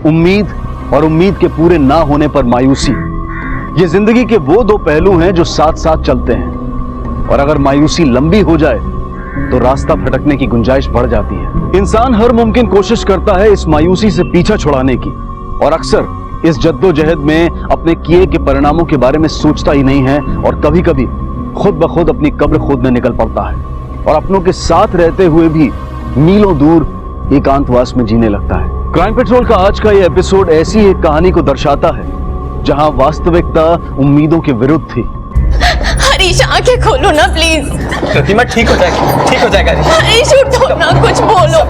उम्मीद और उम्मीद के पूरे ना होने पर मायूसी, ये जिंदगी के वो दो पहलू हैं जो साथ साथ चलते हैं। और अगर मायूसी लंबी हो जाए तो रास्ता भटकने की गुंजाइश बढ़ जाती है। इंसान हर मुमकिन कोशिश करता है इस मायूसी से पीछा छुड़ाने की, और अक्सर इस जद्दोजहद में अपने किए के परिणामों के बारे में सोचता ही नहीं है, और कभी कभी खुद ब खुद अपनी कब्र खोदने निकल पड़ता है, और अपनों के साथ रहते हुए भी मीलों दूर एकांतवास में जीने लगता है। क्राइम पेट्रोल का आज का ये एपिसोड ऐसी एक कहानी को दर्शाता है जहां वास्तविकता उम्मीदों के विरुद्ध थी। हरीश, आंखें खोलो ना प्लीज। प्रतिमा ठीक हो जाएगा, ठीक हो जाएगा। हरीश उठो ना, कुछ बोलो।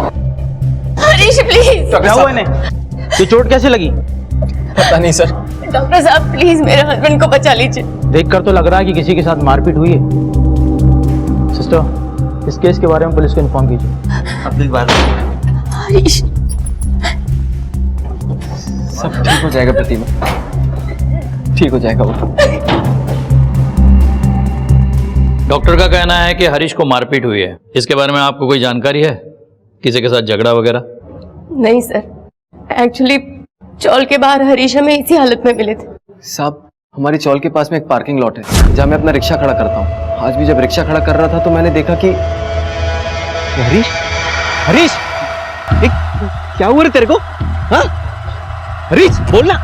हरीश प्लीज। क्या हुआ इन्हें? ये चोट कैसे लगी? पता नहीं सर। डॉक्टर साहब प्लीज मेरे हस्बैंड को बचा लीजिए। देखकर तो लग रहा है कि किसी के साथ मारपीट हुई है। सिस्टर, इस केस के बारे में पुलिस को इन्फॉर्म कीजिए। अब बात हरीश, सब ठीक हो जाएगा प्रतिमा, ठीक हो जाएगा वो। डॉक्टर का कहना है कि हरीश को मारपीट हुई है। इसके बारे में आपको कोई जानकारी है? किसी के साथ झगड़ा वगैरह? नहीं सर, एक्चुअली चौल के बाहर हरीश हमें इसी हालत में मिले थे। साहब, हमारी चौल के पास में एक पार्किंग लॉट है जहाँ मैं अपना रिक्शा खड़ा करता हूँ। आज भी जब रिक्शा खड़ा कर रहा था तो मैंने देखा कि हरीश, हरीश, क्या हुआ रे तेरे को? हाँ? हरीश बोलना।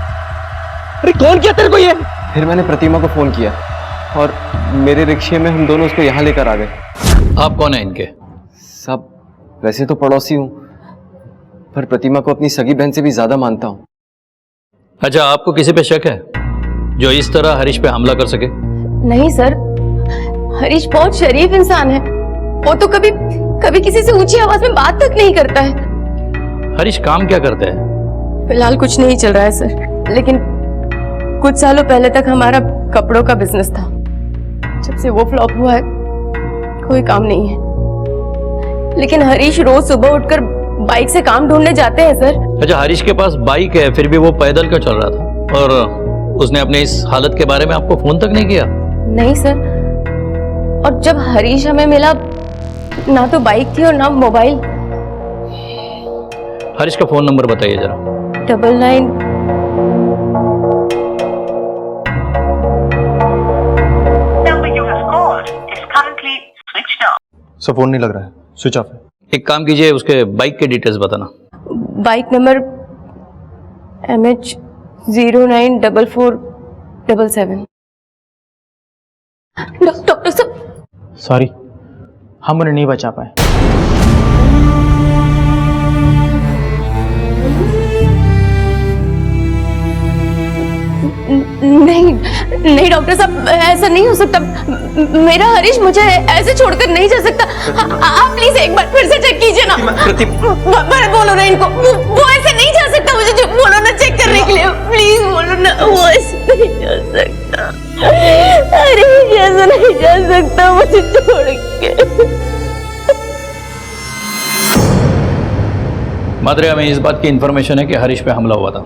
अरे कौन किया तेरे को ये? फिर मैंने प्रतिमा को फोन किया और मेरे रिक्शे में हम दोनों उसको यहाँ लेकर आ गए। आप कौन है इनके? साहब, वैसे तो पड़ोसी हूँ, पर प्रतिमा को अपनी सगी बहन से भी ज्यादा मानता हूँ। अच्छा, आपको किसी पे शक है जो इस तरह हरीश पे हमला कर सके? नहीं सर, हरीश बहुत शरीफ इंसान है। वो तो कभी कभी किसी से ऊंची आवाज में बात तक नहीं करता है। हरीश काम क्या करते हैं? फिलहाल कुछ नहीं चल रहा है सर, लेकिन कुछ सालों पहले तक हमारा कपड़ों का बिजनेस था। जब से वो फ्लॉप हुआ है कोई काम नहीं है। लेकिन हरीश रोज सुबह उठकर बाइक से काम ढूंढने जाते हैं सर। अच्छा, हरीश के पास बाइक है, फिर भी वो पैदल क्यों चल रहा था? और उसने अपने इस हालत के बारे में आपको फोन तक नहीं किया? नहीं सर, और जब हरीश हमें मिला ना तो बाइक थी और ना मोबाइल। हरीश का फोन नंबर बताइए जरा। 99 सर फोन नहीं लग रहा है, स्विच ऑफ है। एक काम कीजिए, उसके बाइक के डिटेल्स बताना। Bike number MH 094477। डॉक्टर साहब, सॉरी, हम उन्हें नहीं बचा पाए। नहीं डॉक्टर साहब, ऐसा नहीं हो सकता। मेरा हरीश मुझे ऐसे छोड़कर नहीं जा सकता। आप प्लीज एक बार फिर से चेक कीजिए ना। बोलो ना इनको, वो ऐसे नहीं जा सकता। मुझे जो बोलो ना चेक करने के लिए, प्लीज बोलो ना। वो ऐसे नहीं जा सकता, हरीश ऐसे नहीं जा सकता मुझे छोड़ के। मात्रे, हमें इस बात की इंफॉर्मेशन है कि हरीश पे हमला हुआ था।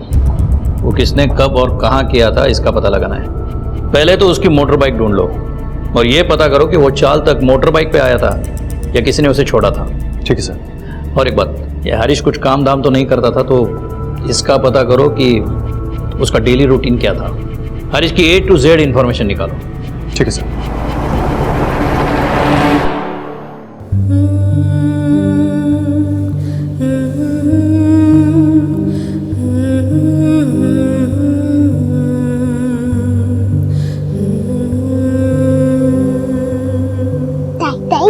वो किसने कब और कहाँ किया था इसका पता लगाना है। पहले तो उसकी मोटर बाइक ढूंढ लो और ये पता करो कि वो चाल तक मोटर बाइक पे आया था या किसी ने उसे छोड़ा था। ठीक है सर। और एक बात, ये हरीश कुछ काम धाम तो नहीं करता था, तो इसका पता करो कि उसका डेली रूटीन क्या था। हरीश की A to Z इंफॉर्मेशन निकालो। ठीक है सर।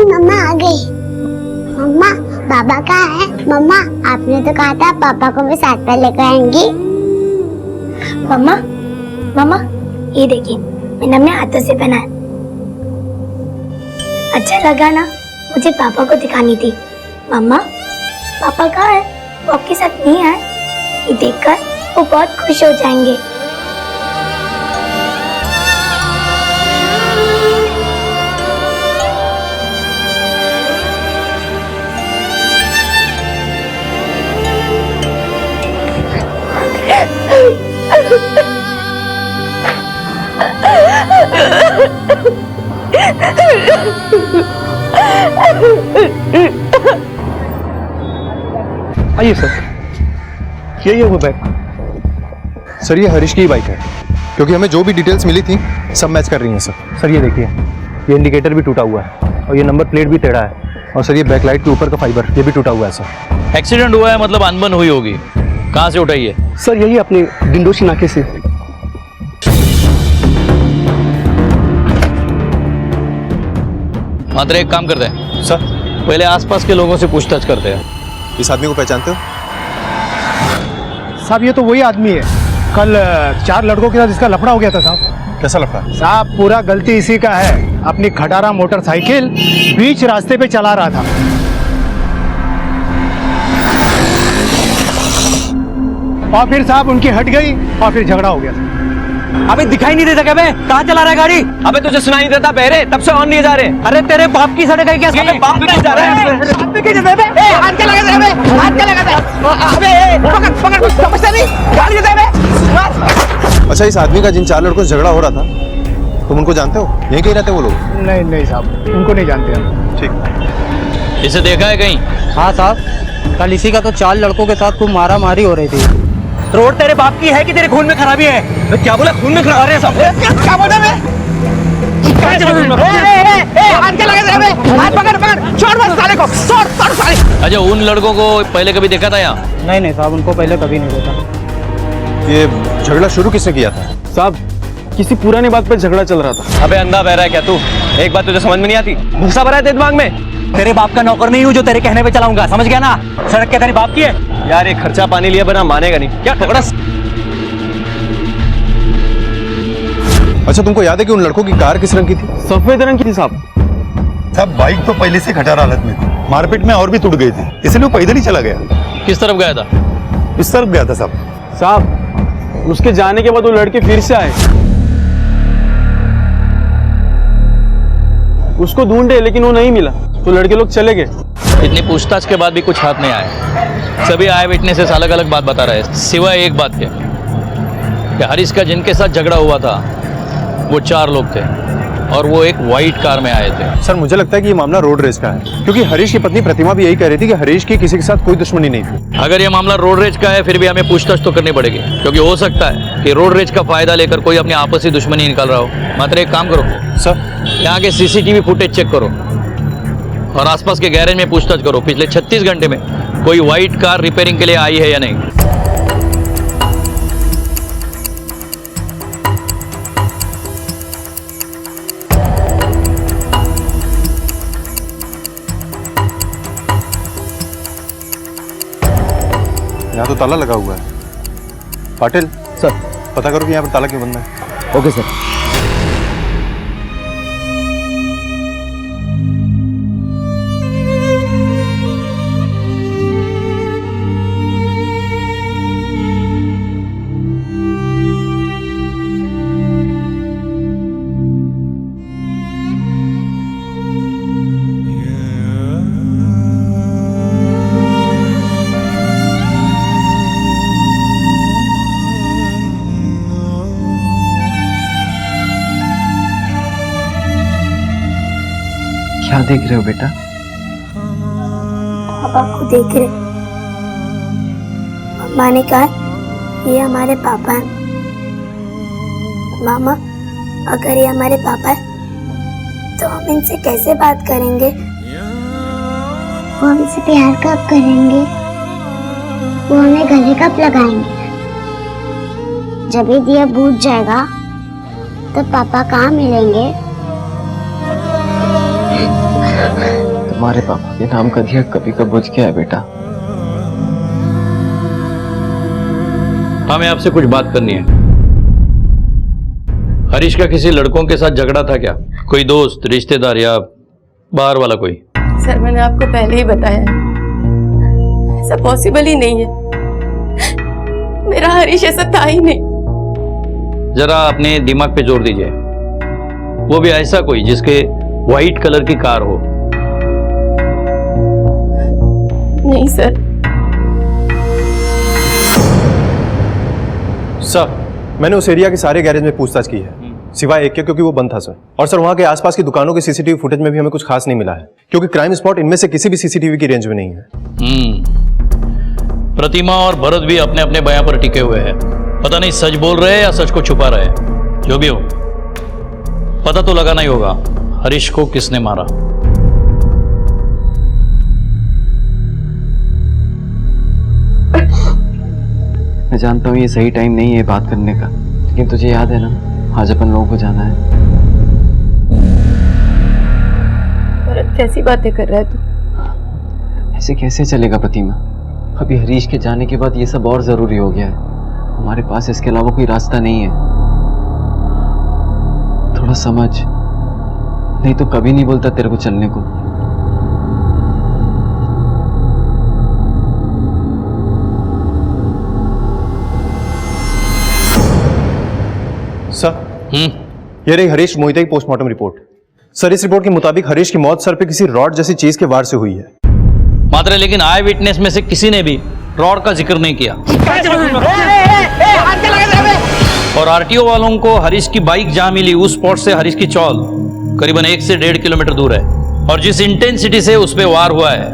मम्मा आ गई। मम्मा, बाबा कहाँ है? मम्मा, आपने तो कहा था पापा को भी साथ में लेकर आएंगी। मम्मा, मम्मा, ये देखिए, मैंने अपने हाथों से पहना है। अच्छा लगा ना? मुझे पापा को दिखानी थी। मम्मा, पापा कहाँ है? वो आपके साथ नहीं आए? ये देखकर वो बहुत खुश हो जाएंगे। आइए सर, यही है वो बैग। सर ये हरीश की ही बाइक है, क्योंकि हमें जो भी डिटेल्स मिली थी सब मैच कर रही हैं सर। सर ये देखिए, ये इंडिकेटर भी टूटा हुआ है और ये नंबर प्लेट भी टेढ़ा है, और सर ये बैकलाइट के ऊपर का फाइबर ये भी टूटा हुआ है सर। एक्सीडेंट हुआ है मतलब अनबन हुई होगी। कहाँ से उठाई है? सर यही अपने डिंडोशी नाके से। मात्र एक काम करते हैं, सर पहले आसपास के लोगों से पूछताछ करते हैं। इस आदमी को पहचानते हो? साहब ये तो वही आदमी है, कल 4 लड़कों के साथ इसका लफड़ा हो गया था साहब। कैसा लफड़ा? साहब पूरा गलती इसी का है, अपनी खटारा मोटरसाइकिल बीच रास्ते पे चला रहा था। और फिर साहब उनकी हट गई और फिर झगड़ा हो गया। अबे दिखाई नहीं देता क्या? बे कहाँ चला रहा है गाड़ी? अबे तुझे सुनाई नहीं देता बहरे? तब से ऑन नहीं जा रहे। अरे तेरे बाप की सड़क है क्या? अबे बाप नहीं जा रहा है। हाथ क्या लगा दे? हाथ क्या लगा दे? अबे पकड़ पकड़, समझता नहीं? गाड़ी दे बे। अच्छा, इस आदमी का जिन 4 लड़कों से झगड़ा हो रहा था तुम उनको जानते हो? यहीं कहीं रहते वो लोग? नहीं नहीं साहब, उनको नहीं जानते हम। ठीक। इसे देखा है कहीं? हाँ साहब, कल इसी का तो 4 लड़कों के साथ खूब मारा मारी हो रही थी। रोड तेरे बाप की है कि तेरे खून में खराबी है? तो क्या बोला? खून में खराबी है सब? क्या बोला मैं? हाथ क्या लगा दे? हाथ पकड़ पकड़, छोड़ बस साले को, छोड़ साले। अच्छा, उन लड़कों को पहले कभी देखा था यहाँ? नहीं नहीं साहब, उनको पहले कभी नहीं देखा। ये झगड़ा शुरू किसने किया था? साहब किसी पुरानी बात पर झगड़ा चल रहा था। अबे अंधा बह रहा है क्या तू? एक बात तुझे समझ में नहीं आती? गुस्सा भरा है तेरे दिमाग में? तेरे बाप का नौकर नहीं हूँ जो तेरे कहने पे चलाऊंगा, समझ गया ना? सड़क क्या तेरी बाप की है? यार ये खर्चा पानी लिए बिना मानेगा नहीं क्या? ठगड़ा। अच्छा, तुमको याद है कि उन लड़कों की कार किस रंग की थी? सफेद रंग की थी साहब। साहब बाइक तो पहले से खटारा हालत में थी, मारपीट में और भी टूट गई थी, इसलिए वो पैदल ही चला गया। किस तरफ गया था? इस तरफ गया था साहब। साहब उसके जाने के बाद वो लड़के फिर से आए, उसको ढूंढे लेकिन वो नहीं मिला, तो लड़के लोग चले गए। इतनी पूछताछ के बाद भी कुछ हाथ नहीं आया। सभी आए विटनेसेस अलग अलग बात बता रहे हैं, सिवाय एक बात के कि हरीश का जिनके साथ झगड़ा हुआ था वो 4 लोग थे और वो एक वाइट कार में आए थे। सर मुझे लगता है कि ये मामला रोड रेज का है, क्योंकि हरीश की पत्नी प्रतिमा भी यही कह रही थी कि हरीश की किसी के साथ कोई दुश्मनी नहीं थी। अगर ये मामला रोड रेज का है फिर भी हमें पूछताछ तो करनी पड़ेगी, क्योंकि हो सकता है कि रोड रेज का फायदा लेकर कोई अपनी आपसी दुश्मनी निकाल रहा हो। मात्र एक काम करो सर, यहाँ के सीसीटीवी फुटेज चेक करो और आसपास के गैरेज में पूछताछ करो पिछले 36 घंटे में कोई व्हाइट कार रिपेयरिंग के लिए आई है या नहीं। यहाँ तो ताला लगा हुआ है। पाटिल सर। पता करो कि यहाँ पर ताला क्यों बंद है। Okay sir. क्या देख रहे हो बेटा? पापा को देख रहे। मम्मा ने कहा ये हमारे पापा हैं। मामा, अगर ये हमारे पापा हैं तो हम इनसे कैसे बात करेंगे? वो हमसे प्यार कब करेंगे? वो हमें गले कब लगाएंगे? जब ये दिया बुझ जाएगा तो पापा कहाँ मिलेंगे? तुम्हारे पापा के नाम का दिया कभी कब बुझ गया है बेटा। हमें आपसे कुछ बात करनी है। हरीश का किसी लड़कों के साथ झगड़ा था क्या? कोई दोस्त, रिश्तेदार या बाहर वाला कोई? सर मैंने आपको पहले ही बताया है, ऐसा पॉसिबल ही नहीं है। मेरा हरीश ऐसा था ही नहीं। जरा अपने दिमाग पे जोर दीजिए, वो भी ऐसा कोई जिसके व्हाइट कलर की कार हो। नहीं सर। सर, मैंने उस एरिया के सारे गैरेज में पूछताछ की है, सिवाय एक के, क्योंकि वो बंद था सर। और सर वहाँ के आसपास की दुकानों के सीसीटीवी फुटेज में भी हमें कुछ खास नहीं मिला है, क्योंकि क्राइम स्पॉट इनमें से किसी भी सीसीटीवी की रेंज में नहीं है। प्रतिमा और भरत भी अपने अपने बयां पर टिके हुए हैं। पता नहीं सच बोल रहे हैं या सच को छुपा रहे हैं। जो भी हो, पता तो लगाना ही होगा हरीश को किसने मारा। मैं जानता हूँ ये सही टाइम नहीं है बात करने का, लेकिन तुझे याद है ना आज अपन लोगों को जाना है। भरत कैसी बातें कर रहा है तू? ऐसे कैसे चलेगा प्रतिमा? अभी हरीश के जाने के बाद ये सब और जरूरी हो गया है। हमारे पास इसके अलावा कोई रास्ता नहीं है। थोड़ा समझ, नहीं तो कभी नहीं बोलता तेरे को चलने को। सर, ये रही हरीश मोहिते की पोस्टमार्टम रिपोर्ट। सर, इस रिपोर्ट के मुताबिक हरीश की मौत सर पे किसी रॉड जैसी चीज के वार से हुई है। मात्र लेकिन आई विटनेस में से किसी ने भी रॉड का जिक्र नहीं किया। और आरटीओ वालों को हरीश की बाइक जहां मिली उस स्पॉट से हरीश की चौल करीबन 1 से 1.5 किलोमीटर दूर है। और जिस इंटेंसिटी से उस पे वार हुआ है,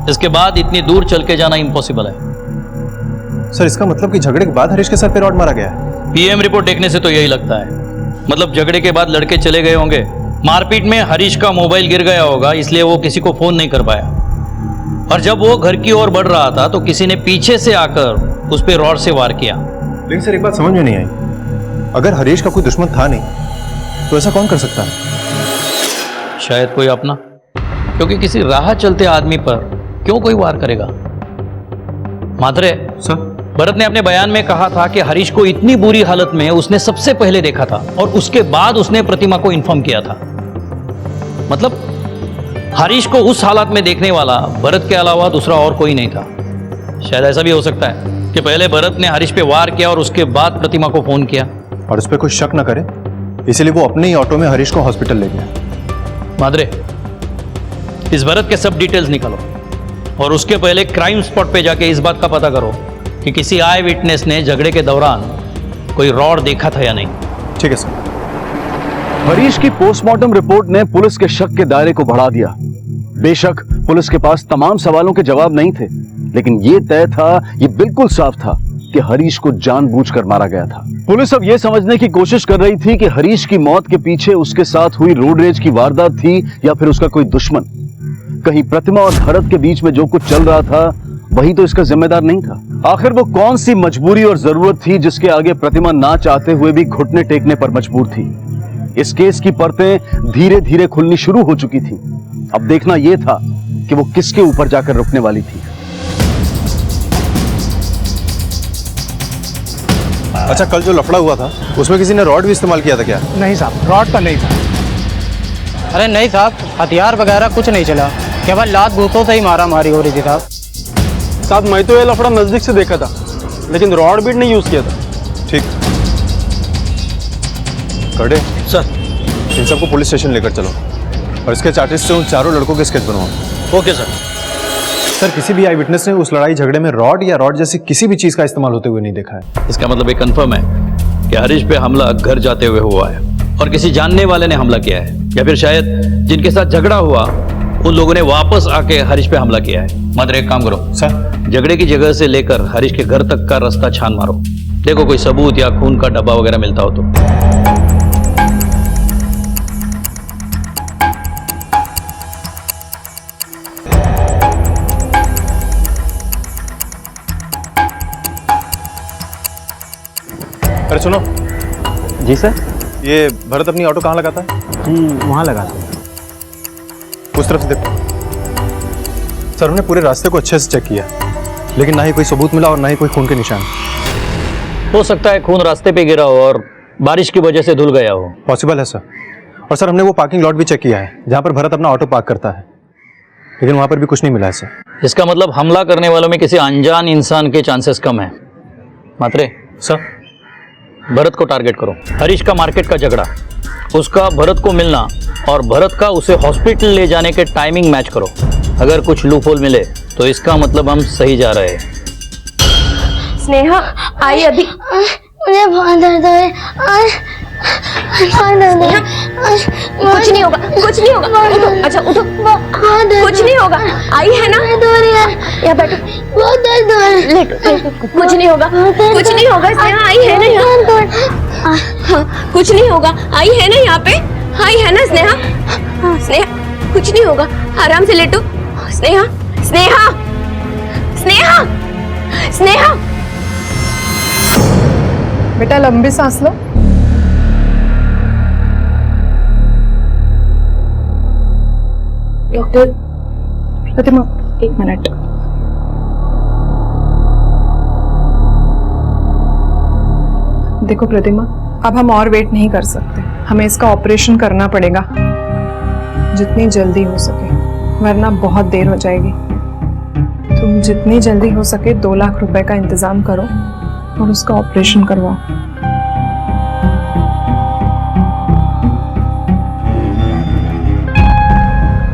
इसके बाद इतनी दूर चल के जाना इम्पॉसिबल है। सर, इसका मतलब कि झगड़े के बाद हरीश के सर पे रॉड मारा गया है। पीएम रिपोर्ट देखने से तो यही लगता है। मतलब झगड़े के बाद लड़के चले गए होंगे, मारपीट में हरीश का मोबाइल गिर गया होगा, इसलिए वो किसी को फोन नहीं कर पाया। और जब वो घर की ओर बढ़ रहा था तो किसी ने पीछे से आकर उस पे रॉड से वार किया। लेकिन सर, एक बात समझ में नहीं आई, अगर हरीश का कोई दुश्मन था नहीं तो ऐसा कौन कर सकता है? शायद कोई अपना, क्योंकि किसी राह चलते आदमी पर क्यों कोई वार करेगा? मात्रे सर, भरत ने अपने बयान में कहा था कि हरीश को इतनी बुरी हालत में उसने सबसे पहले देखा था और उसके बाद उसने प्रतिमा को इन्फॉर्म किया था। मतलब हरीश को उस हालत में देखने वाला भरत के अलावा दूसरा और कोई नहीं था। शायद ऐसा भी हो सकता है कि पहले भरत ने हरीश पे वार किया और उसके बाद प्रतिमा को फोन किया और उस पर कोई शक न करे, इसलिए वो अपने ही ऑटो में हरीश को हॉस्पिटल ले गया। मादरे, इस भरत के सब डिटेल्स निकालो और उसके पहले क्राइम स्पॉट पे जाके इस बात का पता करो कि किसी आई विटनेस ने झगड़े के दौरान कोई रॉड देखा था या नहीं। ठीक है सर। हरीश की पोस्टमार्टम रिपोर्ट ने पुलिस के शक के दायरे को बढ़ा दिया। बेशक पुलिस के पास तमाम सवालों के जवाब नहीं थे, लेकिन यह तय था, यह बिल्कुल साफ था कि हरीश को जानबूझकर मारा गया था। पुलिस अब यह समझने की कोशिश कर रही थी कि हरीश की मौत के पीछे उसके साथ हुई रोड रेज की वारदात थी या फिर उसका कोई दुश्मन। कहीं प्रतिमा और भरत के बीच में जो कुछ चल रहा था वही तो इसका जिम्मेदार नहीं था। आखिर वो कौन सी मजबूरी और जरूरत थी जिसके आगे प्रतिमा ना चाहते हुए भी घुटने टेकने पर मजबूर थी? इस केस की परतें धीरे धीरे खुलनी शुरू हो चुकी थी। अब देखना यह था कि वो किसके ऊपर जाकर रुकने वाली थी। अच्छा, कल जो लफड़ा हुआ था उसमें किसी ने रॉड भी इस्तेमाल किया था क्या? नहीं साहब, रॉड तो नहीं था। अरे नहीं साहब, हथियार वगैरह कुछ नहीं चला, केवल लात भूतों से ही मारा मारी हो रही थी साहब। साहब, मैं तो ये लफड़ा नजदीक से देखा था, लेकिन रॉड बीट नहीं यूज किया था। ठीक। कड़े सर, इन सबको पुलिस स्टेशन लेकर चलो और इसके चार्टिस्ट से उन चारों लड़कों के स्केच बनवाओ। Okay sir. सर, किसी भी आई विटनेस ने उस लड़ाई झगड़े में रॉड या रॉड जैसी किसी भी चीज का इस्तेमाल होते हुए नहीं देखा है। इसका मतलब ये कंफर्म है कि हरीश पे हमला घर जाते हुए हुआ है और किसी जानने वाले ने हमला किया है, या फिर शायद जिनके साथ झगड़ा हुआ उन लोगों ने वापस आके हरीश पे हमला किया है। मात्र एक काम करो सर, झगड़े की जगह से लेकर हरीश के घर तक का रास्ता छान मारो, देखो कोई सबूत या खून का डब्बा वगैरह मिलता हो तो। अरे सुनो। जी सर। ये भरत अपनी ऑटो कहाँ लगाता है? वहां लगा था। उस तरफ से देखो। सर, हमने पूरे रास्ते को अच्छे से चेक किया, लेकिन ना ही कोई सबूत मिला और ना ही कोई खून के निशान। हो सकता है खून रास्ते पे गिरा हो और बारिश की वजह से धुल गया हो। पॉसिबल है सर। और सर, हमने वो पार्किंग लॉट भी चेक किया है जहाँ पर भरत अपना ऑटो पार्क करता है, लेकिन वहाँ पर भी कुछ नहीं मिला है सर। इसका मतलब हमला करने वालों में किसी अनजान इंसान के चांसेस कम है। मात्रे सर, भरत को टारगेट करो। हरीश का मार्केट का झगड़ा, उसका भरत को मिलना और भरत का उसे हॉस्पिटल ले जाने के टाइमिंग मैच करो। अगर कुछ लूपहोल मिले तो इसका मतलब हम सही जा रहे हैं। स्नेहा, आई अभी। मुझे बहुत दर्द हो रहा है। बहुत दर्द हो रहा है। कुछ नहीं होगा, कुछ नहीं होगा। उठो, अच्छा उठो, कुछ नहीं होगा। आई है ना? दर्द हो रही है। यहाँ बैठो। बहुत दर्द हो रहा है। लेटो, कुछ नहीं होगा, कुछ नहीं होगा। स्नेहा आई है ना यहाँ? हाँ, कुछ नहीं होगा, आई है ना यहाँ पे? आई है ना स्नेहा? स्नेहा कुछ नहीं होगा, आराम से लेटो। स्नेहा, स्नेहा, स्नेहा, स्नेहा। बेटा लंबी सांस लो। डॉक्टर प्रतिमा, 1 मिनट। देखो प्रतिमा, अब हम और वेट नहीं कर सकते, हमें इसका ऑपरेशन करना पड़ेगा जितनी जल्दी हो सके, वरना बहुत देर हो जाएगी। तुम जितनी जल्दी हो सके 2 लाख रुपए का इंतजाम करो और उसका ऑपरेशन करवाओ।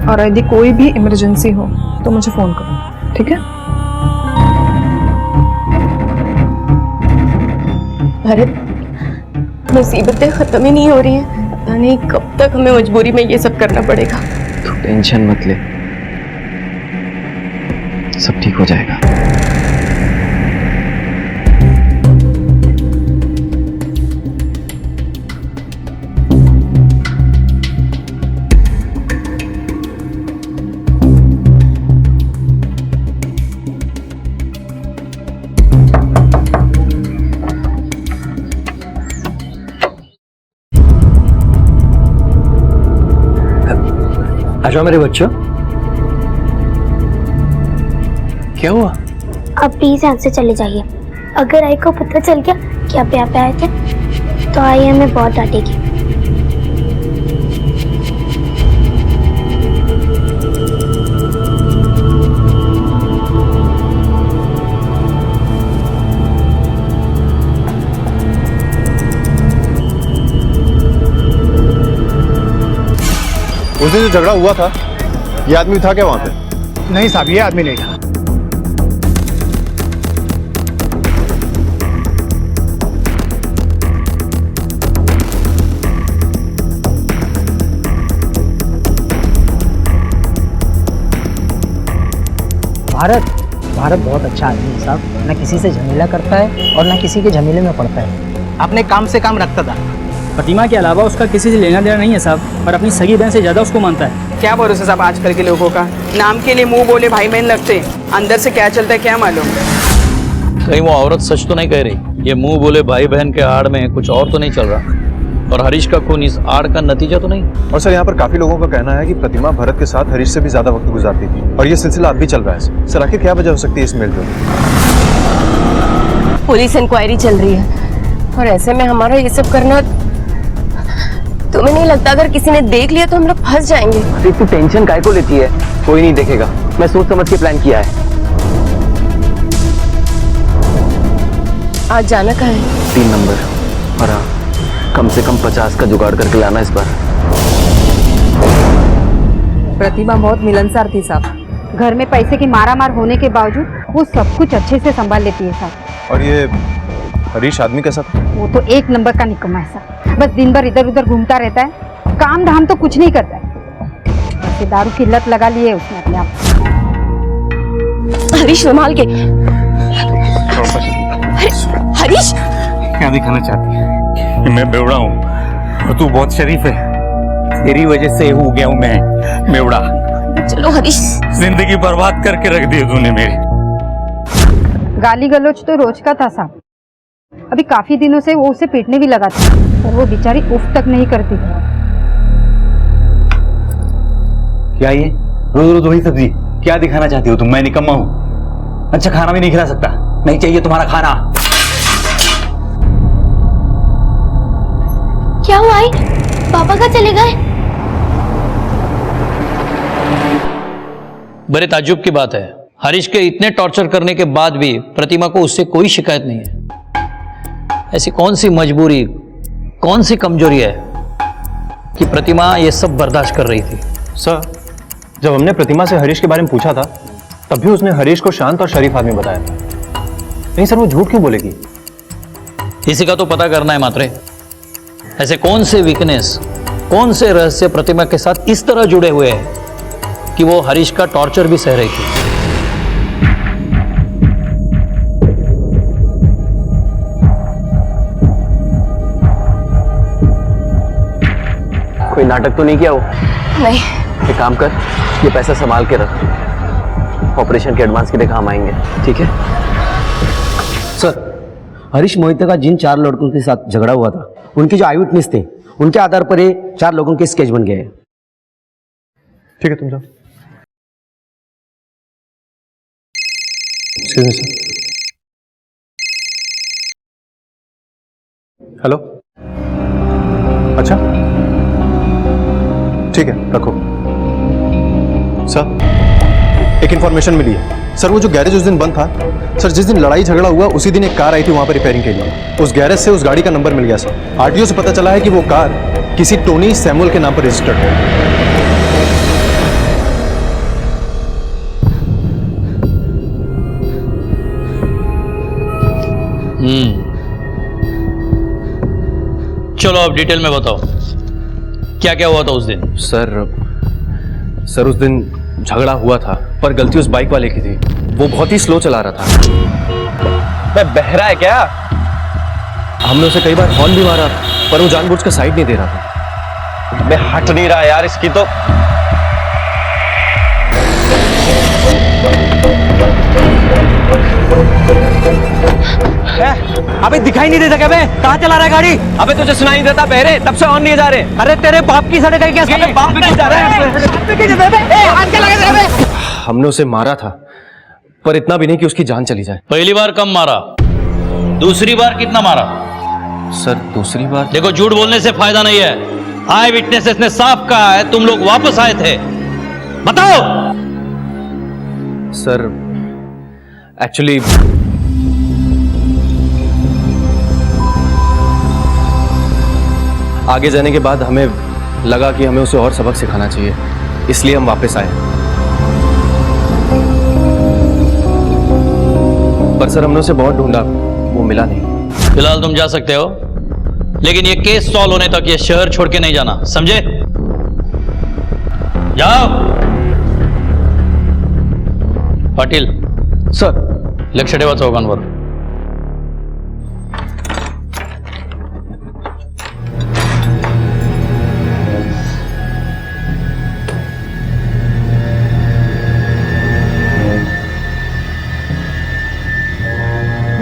और यदि कोई भी इमरजेंसी हो तो मुझे फोन करो, ठीक है? भरत, मुसीबतें खत्म ही नहीं हो रही हैं, पता नहीं कब तक हमें मजबूरी में ये सब करना पड़ेगा। तू टेंशन मत ले, सब ठीक हो जाएगा। आ जाओ मेरे बच्चों। क्या हुआ? आप प्लीज यहाँ से चले जाइए। अगर आई को पता चल गया कि आप यहाँ पे आए थे तो आई हमें बहुत डांटेगी। उस दिन जो झगड़ा हुआ था, ये आदमी था क्या वहां पे? नहीं साहब, ये आदमी नहीं था। भारत बहुत अच्छा आदमी है साहब, ना किसी से झमेला करता है और ना किसी के झमेले में पड़ता है। अपने काम से काम रखता था। प्रतिमा के अलावा उसका किसी से लेना देना नहीं है साहब, और अपनी सगी बहन से ज्यादा उसको मानता है। क्या भरोसा साहब आजकल के लोगों का, नाम के लिए मुंह बोले भाई बहन लगते, अंदर से क्या चलता है क्या मालूम। कहीं वो औरत सच तो नहीं कह रही? ये मुंह बोले भाई बहन के आड़ में कुछ और तो नहीं चल रहा? और हरीश का खून इस आड़ का नतीजा तो नहीं? और सर यहाँ पर काफी लोगों का कहना है कि प्रतिमा भरत के साथ हरीश से भी ज्यादा वक्त गुजारती थी, और ये सिलसिला अब भी चल रहा है। सर आखिर क्या वजह हो सकती है इस मेल में? पुलिस इंक्वायरी चल रही है, और ऐसे में हमारा ये सब करना, तुम्हें नहीं लगता अगर किसी ने देख लिया तो हम लोग फंस जाएंगे? अरे तू टेंशन काहे को लेती है? कोई नहीं देखेगा, मैं सोच समझ के प्लान किया है। आज जाना कहाँ है? 3 नंबर, और हाँ, कम से कम 50 का जुगाड़ करके लाना इस बार। प्रतिमा बहुत मिलनसार थी साहब। घर में पैसे की मारामार होने के बावजूद वो सब कुछ अच्छे से संभाल लेती है साहब। और ये हरीश आदमी कैसा था? वो तो 1 नंबर का निकम्मा है साहब, बस दिन भर इधर उधर घूमता रहता है, काम धाम तो कुछ नहीं करता है। वैसे दारू की लत लगा ली है उसने अपने आप। हरीश संभाल के। हरीश क्या दिखाना चाहती है? मैं बेवड़ा हूँ और तू बहुत शरीफ है। तेरी वजह से हो गया हूँ मैं बेवड़ा। चलो हरीश। जिंदगी बर्बाद करके रख दी तूने मेरी। गाली गलौज तो रोज का था साहब, अभी काफी दिनों से वो उसे पीटने भी लगा था, और वो बेचारी उफ तक नहीं करती थी। क्या ये रोज रोज वही सब्जी? क्या दिखाना चाहती हो तुम? मैं निकम्मा हूँ, अच्छा खाना भी नहीं खिला सकता? नहीं चाहिए तुम्हारा खाना। क्या हुआ आई? पापा कहाँ चले गए? बड़े ताज्जुब की बात है, हरीश के इतने टॉर्चर करने के बाद भी प्रतिमा को उससे कोई शिकायत नहीं है। ऐसी कौन सी मजबूरी, कौन सी कमजोरी है कि प्रतिमा ये सब बर्दाश्त कर रही थी? सर, जब हमने प्रतिमा से हरीश के बारे में पूछा था, तब भी उसने हरीश को शांत और शरीफ आदमी बताया था। नहीं सर, वो झूठ क्यों बोलेगी? इसी का तो पता करना है मात्रे। ऐसे कौन से वीकनेस, कौन से रहस्य प्रतिमा के साथ इस तरह जुड़े हुए हैं कि वो हरीश का टॉर्चर भी सह रही थी? नाटक तो नहीं किया वो? नहीं। एक काम कर, ये पैसा संभाल के रख, ऑपरेशन के एडवांस के लिए काम आएंगे, ठीक है? सर, हरीश मोहिते का जिन 4 लड़कों के साथ झगड़ा हुआ था, उनके जो आई विटनेस थे, उनके आधार पर ये 4 लोगों के स्केच बन गए हैं। ठीक है, तुम जाओ। Excuse me sir. हेलो, अच्छा ठीक है, रखो। सर, एक इंफॉर्मेशन मिली है। सर, वो जो गैरेज उस दिन बंद था, सर जिस दिन लड़ाई झगड़ा हुआ उसी दिन एक कार आई थी वहां पर रिपेयरिंग के लिए। उस गैरेज से उस गाड़ी का नंबर मिल गया सर। आरटीओ से पता चला है कि वो कार किसी टोनी सैमुअल के नाम पर रजिस्टर्ड है। चलो अब डिटेल में बताओ, क्या क्या हुआ था उस दिन? सर उस दिन झगड़ा हुआ था, पर गलती उस बाइक वाले की थी। वो बहुत ही स्लो चला रहा था। मैं बहरा है क्या? हमने उसे कई बार हॉर्न भी मारा, पर वो जानबूझ कर साइड नहीं दे रहा था। मैं हट नहीं रहा यार इसकी तो। अबे दिखाई नहीं देता क्या बे? कहाँ चला रहा है गाड़ी? अबे तुझे सुनाई देता बहरे, तब से ऑन नहीं जा रहे। अरे तेरे बाप की सड़क है क्या? अबे बाप भी नहीं जा रहा है। हमने उसे मारा था, पर इतना भी नहीं कि उसकी जान चली जाए। पहली बार कम मारा, दूसरी बार कितना मारा? सर, दूसरी बार देखो, झूठ बोलने से फायदा नहीं है। आई विटनेसेस ने साफ कहा है तुम लोग वापस आए थे। बताओ। सर, एक्चुअली आगे जाने के बाद हमें लगा कि हमें उसे और सबक सिखाना चाहिए, इसलिए हम वापस आए। पर सर, हमने उसे बहुत ढूंढा, वो मिला नहीं। फिलहाल तुम जा सकते हो, लेकिन ये केस सॉल्व होने तक ये शहर छोड़ के नहीं जाना, समझे? जाओ। पाटिल सर, लक्ष ठेवा चौकांवर.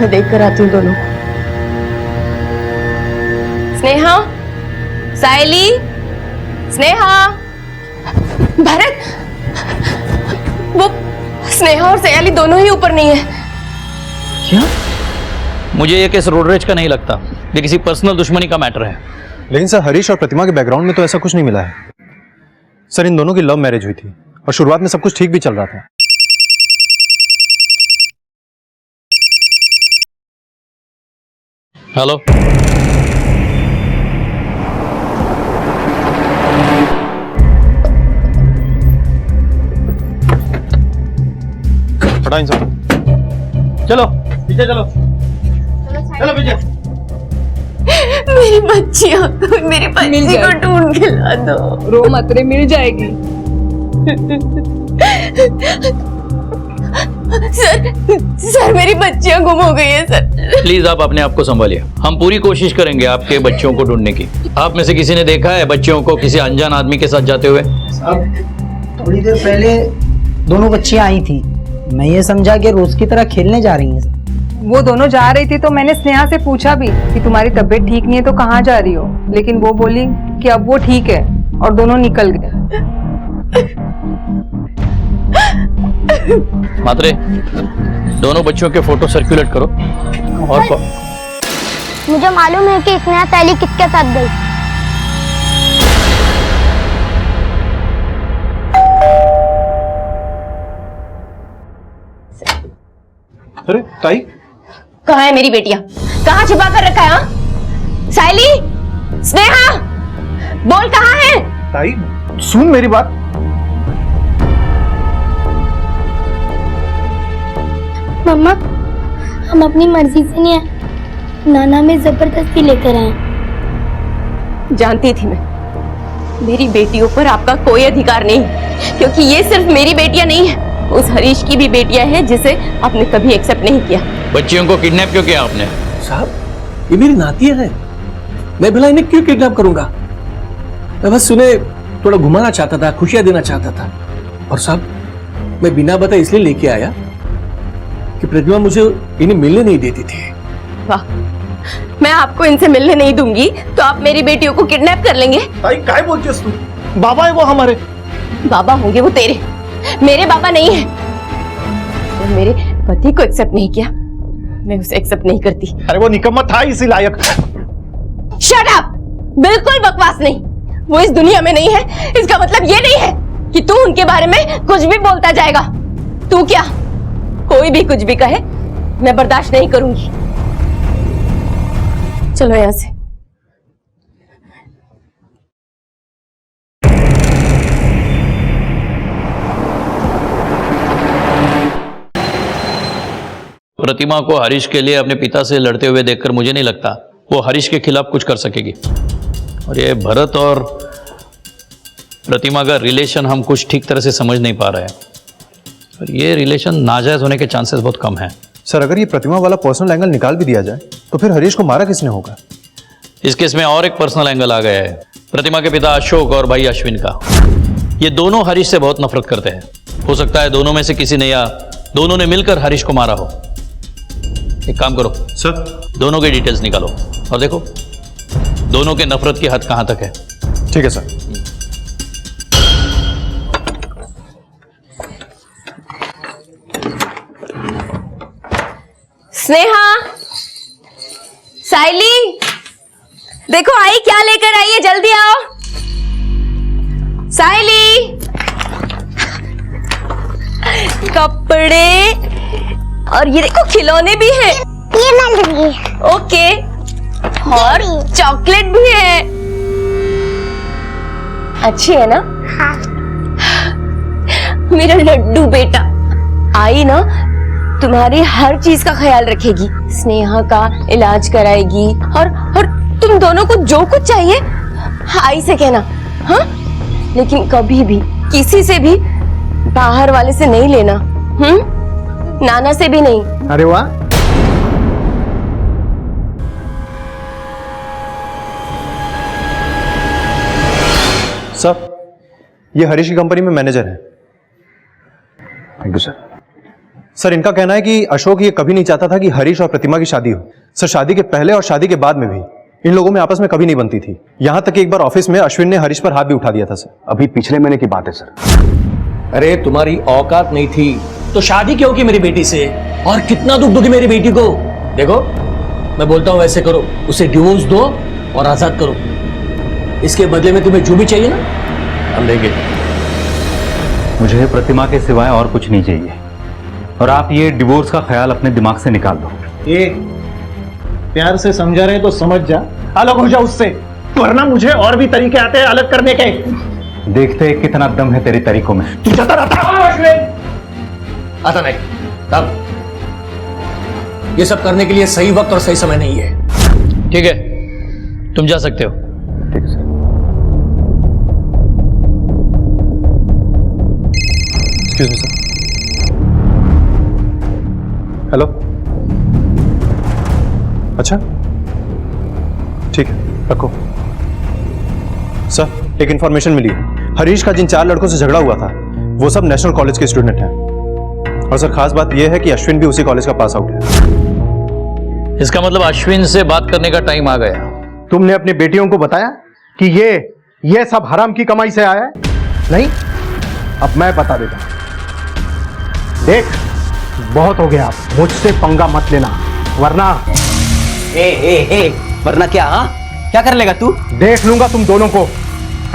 मैं देख कर आती हूँ दोनों को. स्नेहा, सायली, स्नेहा, भरत, वो स्नेहा और सायली दोनों ही ऊपर नहीं है. क्या? मुझे ये केस रोड रेज का नहीं लगता, ये किसी पर्सनल दुश्मनी का मैटर है. लेकिन सर, हरीश और प्रतिमा के बैकग्राउंड में तो ऐसा कुछ नहीं मिला है. सर, इन दोनों की लव मैरिज हुई थी और शुरुआत में सब कुछ ठीक भी चल रहा था. हेलो, हटाओ इनसे. चलो पीछे चलो, चलो पीछे. मेरी बच्चियां, मेरी बच्ची को ढूंढ के ला दो. रो मत रे, मिल जाएगी. सर मेरी बच्चियां गुम हो गई है सर. प्लीज आप अपने आप को संभालिए. हम पूरी कोशिश करेंगे आपके बच्चों को ढूंढने की. आप में से किसी ने देखा है बच्चों को किसी अनजान आदमी के साथ जाते हुए? थोड़ी देर पहले दोनों बच्चियां आई थी. मैं ये समझा कि रोज की तरह खेलने जा रही हैं. वो दोनों जा रही थी तो मैंने स्नेहा से पूछा भी कि तुम्हारी तबीयत ठीक नहीं है तो कहाँ जा रही हो, लेकिन वो बोली कि अब वो ठीक है और दोनों निकल गए. मात्रे, दोनों बच्चों के फोटो सर्कुलेट करो. और मुझे मालूम है कि स्नेहा सायली किसके साथ गई. अरे ताई, कहाँ है मेरी बेटियां? कहाँ छिपा कर रखा है? हाँ? सायली, स्नेहा, बोल कहाँ है? ताई सुन मेरी बात. मम्मा, हम अपनी मर्जी से नहीं आए, नाना में जबरदस्ती लेकर आए. जानती थी मैं, मेरी बेटियों पर आपका कोई अधिकार नहीं, क्योंकि ये सिर्फ मेरी बेटियां नहीं है, उस हरीश की भी बेटियां हैं जिसे आपने कभी एक्सेप्ट नहीं किया. बच्चियों को किडनैप क्यों किया आपने? साहब, ये मेरी नातियां हैं, मैं भला इन्हें क्यों किडनैप करूंगा? मैं बस उन्हें थोड़ा घुमाना चाहता था, खुशियां देना चाहता था। और साहब मैं बिना बताए इसलिए लेके आया कि प्रतिमा मुझे इन्हें मिलने नहीं देती थी। वाह, मैं आपको इनसे मिलने नहीं दूंगी तो आप मेरी बेटियों को किडनैप कर लेंगे। काय बोलती तू? बाबा है वो हमारे। बाबा होंगे वो तेरे, मेरे बाबा नहीं है। और मेरे पति को एक्सेप्ट नहीं किया, मैं उसे एक्सेप्ट नहीं करती। अरे वो निकम्मा था इसी लायक। Shut up! बिल्कुल बकवास नहीं। वो इस दुनिया में नहीं है, इसका मतलब ये नहीं है कि तू उनके बारे में कुछ भी बोलता जाएगा। तू क्या, कोई भी कुछ भी कहे मैं बर्दाश्त नहीं करूंगी। चलो यहां से। प्रतिमा को हरीश के लिए अपने पिता से लड़ते हुए देखकर मुझे नहीं लगता वो हरीश के खिलाफ कुछ कर सकेगी। और ये भरत और प्रतिमा का रिलेशन हम कुछ ठीक तरह से समझ नहीं पा रहे हैं, और ये रिलेशन नाजायज होने के चांसेस बहुत कम हैं। सर अगर ये प्रतिमा वाला पर्सनल एंगल निकाल भी दिया जाए तो फिर हरीश को मारा किसने होगा? इस केस में और एक पर्सनल एंगल आ गया है, प्रतिमा के पिता अशोक और भाई अश्विन का। ये दोनों हरीश से बहुत नफरत करते हैं। हो सकता है दोनों में से किसी ने या दोनों ने मिलकर हरीश को मारा हो। एक काम करो सर, दोनों की डिटेल्स निकालो और देखो दोनों के नफरत की हद कहां तक है। ठीक है सर। स्नेहा, साइली, देखो आई क्या लेकर आई है, जल्दी आओ। साइली, कपड़े और ये देखो खिलौने भी हैं। ये मैं लूंगी। ओके, और चॉकलेट भी है। अच्छी है ना? हाँ। मेरा लड्डू बेटा। आई ना तुम्हारी हर चीज का ख्याल रखेगी, स्नेहा का इलाज कराएगी, और तुम दोनों को जो कुछ चाहिए आई से कहना, हाँ? लेकिन कभी भी किसी से भी बाहर वाले से नहीं लेना, नाना से भी नहीं। अरे वाह, सर ये हरीश की कंपनी में मैनेजर है। Thank you sir. सर इनका कहना है कि अशोक ये कभी नहीं चाहता था कि हरीश और प्रतिमा की शादी हो। सर शादी के पहले और शादी के बाद में भी इन लोगों में आपस में कभी नहीं बनती थी। यहां तक कि एक बार ऑफिस में अश्विन ने हरीश पर हाथ भी उठा दिया था सर। अभी पिछले महीने की बात है सर। अरे तुम्हारी औकात नहीं थी तो शादी क्यों की मेरी बेटी से, और कितना दुख दोगी मेरी बेटी को। देखो मैं बोलता हूं वैसे करो, उसे डिवोर्स दो और आजाद करो। इसके बदले में तुम्हें जो भी चाहिए ना हम देंगे। मुझे प्रतिमा के सिवाय और कुछ नहीं चाहिए, और आप ये डिवोर्स का ख्याल अपने दिमाग से निकाल दो। ये प्यार से समझा रहे तो समझ जा, अलग हो जा उससे, वरना मुझे और भी तरीके आते हैं अलग करने के। देखते हैं कितना दम है तेरे तरीकों में। तू जाता रहता आता नहीं। तब ये सब करने के लिए सही वक्त और सही समय नहीं है। ठीक है, तुम जा सकते हो। ठीक है sir. Excuse me sir. Hello, अच्छा ठीक है रखो। सर एक इंफॉर्मेशन मिली है, हरीश का जिन 4 लड़कों से झगड़ा हुआ था वो सब नेशनल कॉलेज के स्टूडेंट हैं। और सर खास बात यह है कि अश्विन भी उसी कॉलेज का पास आउट है। इसका मतलब अश्विन से बात करने का टाइम आ गया। तुमने अपनी बेटियों को बताया कि ये सब हराम की कमाई से आया है? नहीं, अब मैं बता देता हूं। देख बहुत हो गया, मुझसे पंगा मत लेना वरना वरना क्या? हाँ क्या कर लेगा तू? देख लूंगा तुम दोनों को,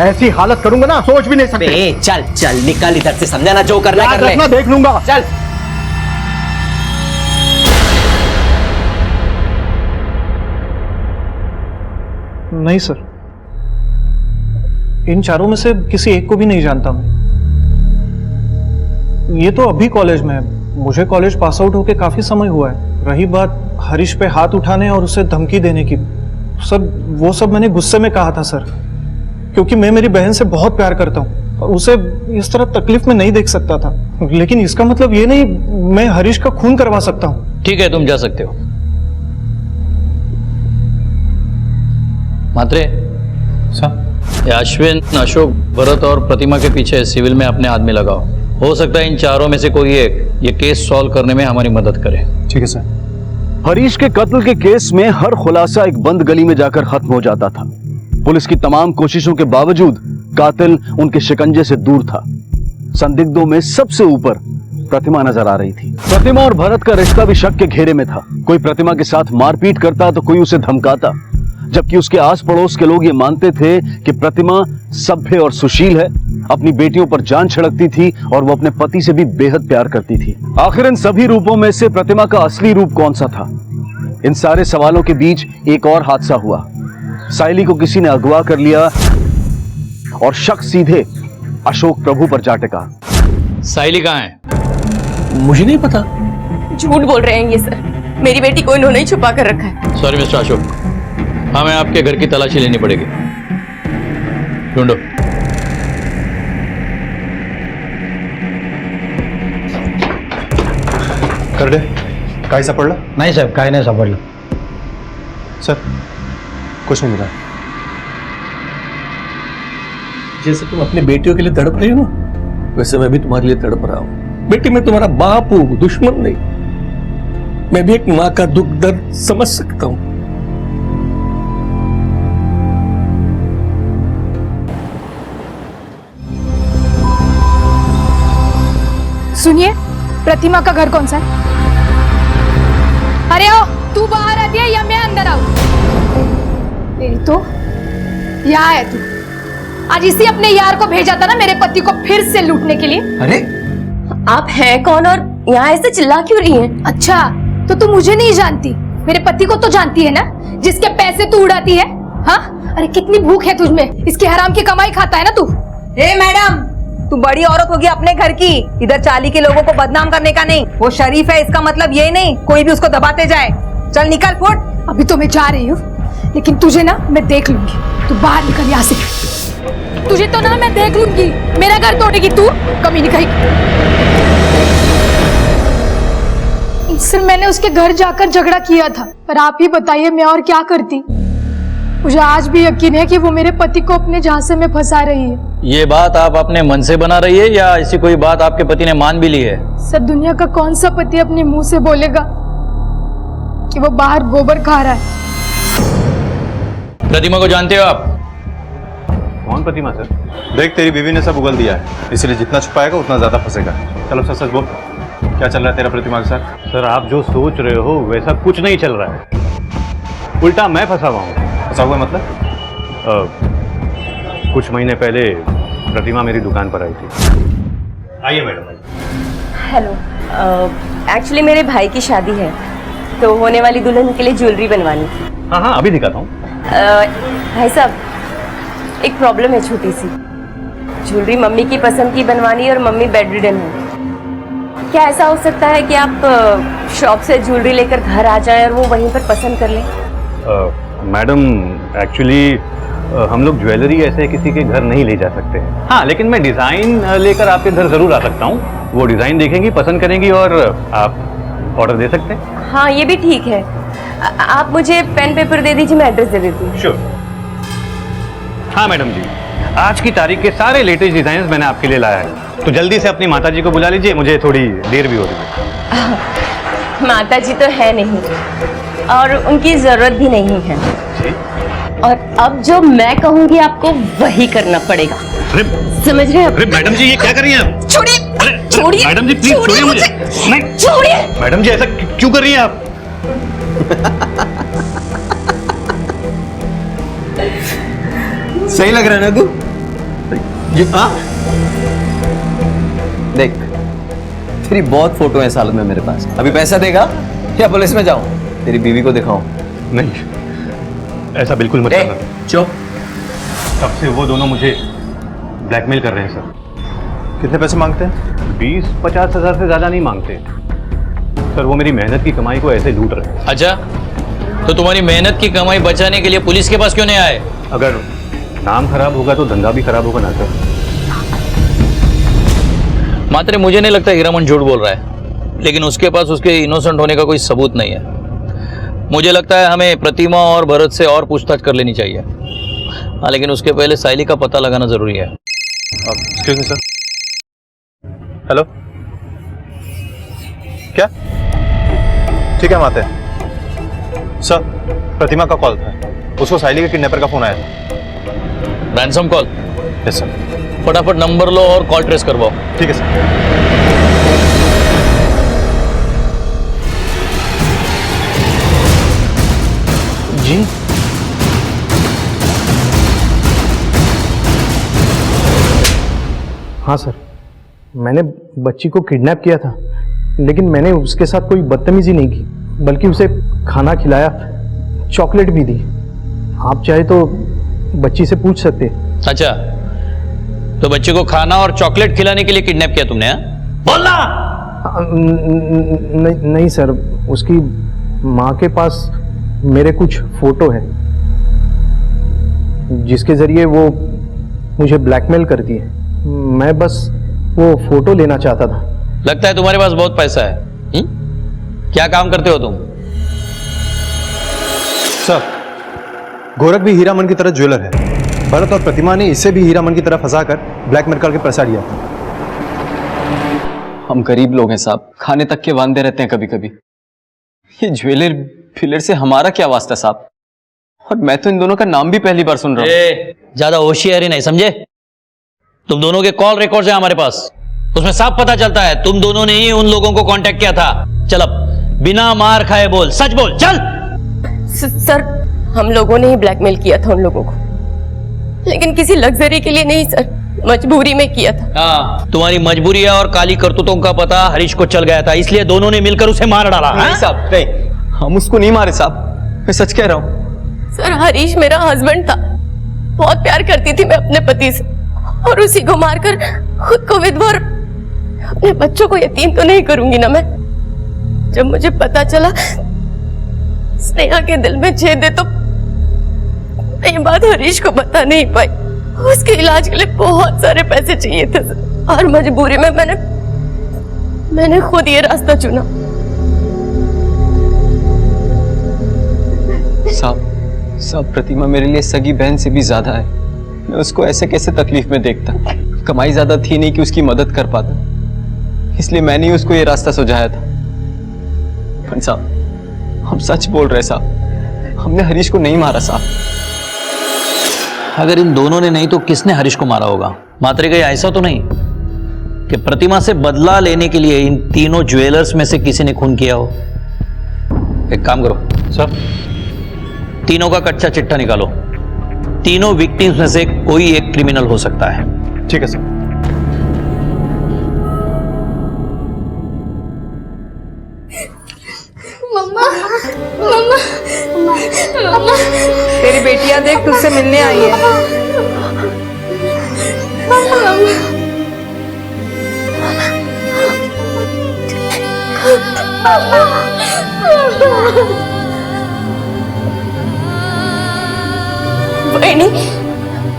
ऐसी हालत करूंगा ना सोच भी नहीं सकते। चल चल निकल इधर से, समझा ना, जो करना कर ले। देख लूंगा, चल। नहीं सर, इन चारों में से किसी एक को भी नहीं जानता मैं। ये तो अभी कॉलेज में है, मुझे कॉलेज पास आउट होके काफी समय हुआ है। रही बात हरीश पे हाथ उठाने और उसे धमकी देने की, सर वो सब मैंने गुस्से में कहा था सर, क्योंकि मैं मेरी बहन से बहुत प्यार करता हूँ और उसे इस तरह तकलीफ में नहीं देख सकता था। लेकिन इसका मतलब ये नहीं मैं हरीश का खून करवा सकता हूँ। ठीक है, तुम जा सकते हो। मात्रे सर ये अश्विन, अशोक, भरत और प्रतिमा के पीछे सिविल में अपने आदमी लगाओ। हो सकता है इन चारों में से कोई एक ये केस सॉल्व करने में हमारी मदद करे। ठीक है सर। हरीश के कत्ल के केस में हर खुलासा एक बंद गली में जाकर खत्म हो जाता था। पुलिस की तमाम कोशिशों के बावजूद कातिल उनके शिकंजे से दूर था। संदिग्धों में सबसे ऊपर प्रतिमा नजर आ रही थी। प्रतिमा और भरत का रिश्ता भी शक के घेरे में था। कोई प्रतिमा के साथ मारपीट करता तो कोई उसे धमकाता, जबकि उसके आस पड़ोस के लोग ये मानते थे कि प्रतिमा सभ्य और सुशील है, अपनी बेटियों पर जान छिड़कती थी और वो अपने पति से भी बेहद प्यार करती थी। आखिर इन सभी रूपों में से प्रतिमा का असली रूप कौन सा था? इन सारे सवालों के बीच एक और हादसा हुआ। साइली को किसी ने अगवा कर लिया और शक सीधे अशोक प्रभु पर जा टिका। साइली कहाँ है? मुझे नहीं पता। झूठ बोल रहे हैं ये सर, मेरी बेटी को इन्होंने ही छुपा कर रखा है। सॉरी मिस्टर अशोक, हमें आपके घर की तलाशी लेनी पड़ेगी। ढूंढो। कर दे। काही सापडला? नाही साहेब, काय नाही सापडलं। सर कुछ नहीं मिला। जैसे तुम अपनी बेटियों के लिए तड़प रही हो ना, वैसे मैं भी तुम्हारे लिए तड़प रहा हूं। बेटी, मैं तुम्हारा बाप हूं, दुश्मन नहीं। मैं भी एक मां का दुख दर्द समझ सकता हूं। सुनिए, प्रतिमा का घर कौन सा है? अरे ओ, तू बाहर आती है या मैं अंदर आऊं? तेरी तो यहाँ है तू। आज इसी अपने यार को भेजा था ना मेरे पति को फिर से लूटने के लिए। अरे आप हैं कौन और यहाँ ऐसे चिल्ला क्यों रही हैं? अच्छा, तो तू मुझे नहीं जानती, मेरे पति को तो जानती है ना, जिसके पैसे तू उड़ाती है। हाँ, अरे कितनी भूख है तुझमें, इसकी हराम की कमाई खाता है ना तू। ए मैडम, तू बड़ी औरत होगी अपने घर की, इधर चाली के लोगों को बदनाम करने का नहीं। वो शरीफ है, इसका मतलब ये नहीं कोई भी उसको दबाते जाए। चल निकल, फुट। अभी तो मैं जा रही हूँ, लेकिन तुझे ना मैं देख लूंगी। तू बाहर निकल यहाँ से। तुझे तो ना मैं देख लूंगी। मेरा घर तोड़ेगी तू, कमी नहीं खाएगी। सर, मैंने उसके घर जाकर झगड़ा किया था, पर आप ही बताइए मैं और क्या करती। मुझे आज भी यकीन है कि वो मेरे पति को अपने झांसे में फंसा रही है। ये बात आप अपने मन से बना रही है या ऐसी कोई बात आपके पति ने मान भी ली है? सर, दुनिया का कौन सा पति अपने मुंह से बोलेगा कि वो बाहर गोबर खा रहा है? प्रतिमा को जानते हो आप? कौन प्रतिमा सर? देख, तेरी बीवी ने सब उगल दिया है, इसलिए जितना छुपाएगा उतना ज्यादा फंसेगा। चलो सच सच बोल, क्या चल रहा है तेरा प्रतिमा के साथ? सर, आप जो सोच रहे हो वैसा कुछ नहीं चल रहा है, उल्टा मैं फंसा हुआ हूँ। फंसा हुआ मतलब? कुछ महीने पहले प्रतिमा मेरी दुकान पर आई थी। आइए मैडम। हेलो, एक्चुअली मेरे भाई की शादी है, तो होने वाली दुल्हन के लिए ज्वेलरी बनवानी थी। हाँ हाँ, अभी दिखाता हूँ। भाई साहब, एक प्रॉब्लम है छोटी सी। ज्वेलरी मम्मी की पसंद की बनवानी और मम्मी बेड रिडन है। क्या ऐसा हो सकता है कि आप शॉप से ज्वेलरी लेकर घर आ जाएं और वो वहीं पर पसंद कर लें? मैडम, एक्चुअली हम लोग ज्वेलरी ऐसे किसी के घर नहीं ले जा सकते हैं। हाँ, लेकिन मैं डिज़ाइन लेकर आपके घर ज़रूर आ सकता हूँ। वो डिज़ाइन देखेंगी, पसंद करेंगी और आप ऑर्डर दे सकते हैं। हाँ, ये भी ठीक है। आप मुझे पेन पेपर दे दीजिए, मैं एड्रेस दे देती हूँ। श्योर। हाँ मैडम जी, आज की तारीख के सारे लेटेस्ट डिज़ाइन मैंने आपके लिए लाया है, तो जल्दी से अपनी माताजी को बुला लीजिए, मुझे थोड़ी देर भी हो रही है। माताजी तो है नहीं और उनकी जरूरत भी नहीं है। और अब जो मैं कहूंगी आपको वही करना पड़ेगा। समझ रहे हैं? अरे मैडम जी, ये क्या कर रही हैं आप? छोड़िए, छोड़िए मैडम जी, प्लीज छोड़िए मुझे। नहीं, छोड़िए। मैडम जी, ऐसा क्यों कर रही हैं आप? सही लग रहा है ना तू? हाँ, देख, तेरी बहुत फोटो है साल में मेरे पास। अभी पैसा देगा या पुलिस में जाऊं? तेरी बीवी को दिखाऊं? नहीं, ऐसा बिल्कुल मत करना। चुप। तब से वो दोनों मुझे ब्लैकमेल कर रहे हैं सर। कितने पैसे मांगते हैं? 20-50 हज़ार से ज्यादा नहीं मांगते सर। वो मेरी मेहनत की कमाई को ऐसे लूट रहे हैं। अच्छा, तो तुम्हारी मेहनत की कमाई बचाने के लिए पुलिस के पास क्यों नहीं आए? अगर नाम खराब होगा तो धंधा भी खराब होगा ना सर। मात्र मुझे नहीं लगता हीरामन झूठ बोल रहा है, लेकिन उसके पास उसके इनोसेंट होने का कोई सबूत नहीं है। मुझे लगता है हमें प्रतिमा और भरत से और पूछताछ कर लेनी चाहिए। हाँ, लेकिन उसके पहले साइली का पता लगाना जरूरी है। Excuse me sir. हेलो, क्या? ठीक है, हम आते हैं। सर, प्रतिमा का कॉल था, उसको साइली के किडनैपर का फोन आया था। Ransom call? Yes sir. फटाफट नंबर लो और कॉल ट्रेस करवाओ। ठीक है सर। जी, हाँ सर, मैंने बच्ची को किडनैप किया था, लेकिन मैंने उसके साथ कोई बदतमीजी नहीं की, बल्कि उसे खाना खिलाया, चॉकलेट भी दी। आप चाहे तो बच्ची से पूछ सकते हैं। अच्छा, तो बच्चे को खाना और चॉकलेट खिलाने के लिए किडनैप किया तुमने? बोलना। नहीं सर, उसकी माँ के पास मेरे कुछ फोटो है जिसके जरिए वो मुझे ब्लैकमेल करती है। मैं बस वो फोटो लेना चाहता था। लगता है तुम्हारे पास बहुत पैसा है। क्या काम करते हो तुम? सर, गोरख भी हीरामन की तरह ज्वेलर है। भरत और प्रतिमा ने इसे भी हीरामन की तरह फंसाकर ब्लैकमेल करके पैसा लिया था। हम गरीब लोग हैं साहब, खाने तक के वांदे रहते हैं कभी कभी। ये ज्वेलर फिलर से हमारा क्या वास्ता साहब? और मैं तो इन दोनों का नाम भी पहली बार सुन रहा हूँ। ज्यादा होशियारी नहीं, समझे? तुम दोनों के कॉल रिकॉर्ड्स हैं हमारे पास, उसमें साफ पता चलता है तुम दोनों ने ही उन लोगों को कांटेक्ट किया था। चल अब बिना मार खाए बोल, सच बोल, चल। सर, हम लोगों ने ही ब्लैकमेल किया था उन लोगों को, लेकिन किसी लग्जरी के लिए नहीं सर, मजबूरी में किया था। हाँ, तुम्हारी मजबूरी है और काली करतूतों का पता हरीश को चल गया था, इसलिए दोनों ने मिलकर उसे मार डाला। नहीं साहब, नहीं, हम उसको नहीं मारे साहब, मैं सच कह रहा हूँ। सर, हरीश मेरा हस्बैंड था, बहुत प्यार करती थी मैं अपने पति से, और उसी को मारकर खुद को विधवा और अपने बच्चों को यतीम तो नहीं करूंगी ना मैं। जब मुझे पता चला स्नेहा के दिल में छेद है तो ये बात हरीश को बता नहीं पाई। उसके इलाज के लिए बहुत सारे पैसे चाहिए थे सर, और मजबूरी में मैंने खुद ये रास्ता चुना। साहब, प्रतिमा मेरे लिए सगी बहन से भी ज्यादा है। मैं उसको ऐसे कैसे तकलीफ में देखता? कमाई ज्यादा थी नहीं कि उसकी मदद कर पाता, इसलिए मैंने ही उसको ये रास्ता सुझाया था। पर साहब, हम सच बोल रहे साहब, हमने हरीश को नहीं मारा साहब। अगर इन दोनों ने नहीं तो किसने हरीश को मारा होगा? मात्रे कहीं ऐसा तो नहीं कि प्रतिमा से बदला लेने के लिए इन तीनों ज्वेलर्स में से किसी ने खून किया हो? एक काम करो सर, तीनों का कच्चा चिट्ठा निकालो। तीनों विक्टिम्स में से कोई एक क्रिमिनल हो सकता है। ठीक है सर। मम्मा, मम्मा, मम्मा, तेरी बेटियां देख तुझसे मिलने आई है। बहनी,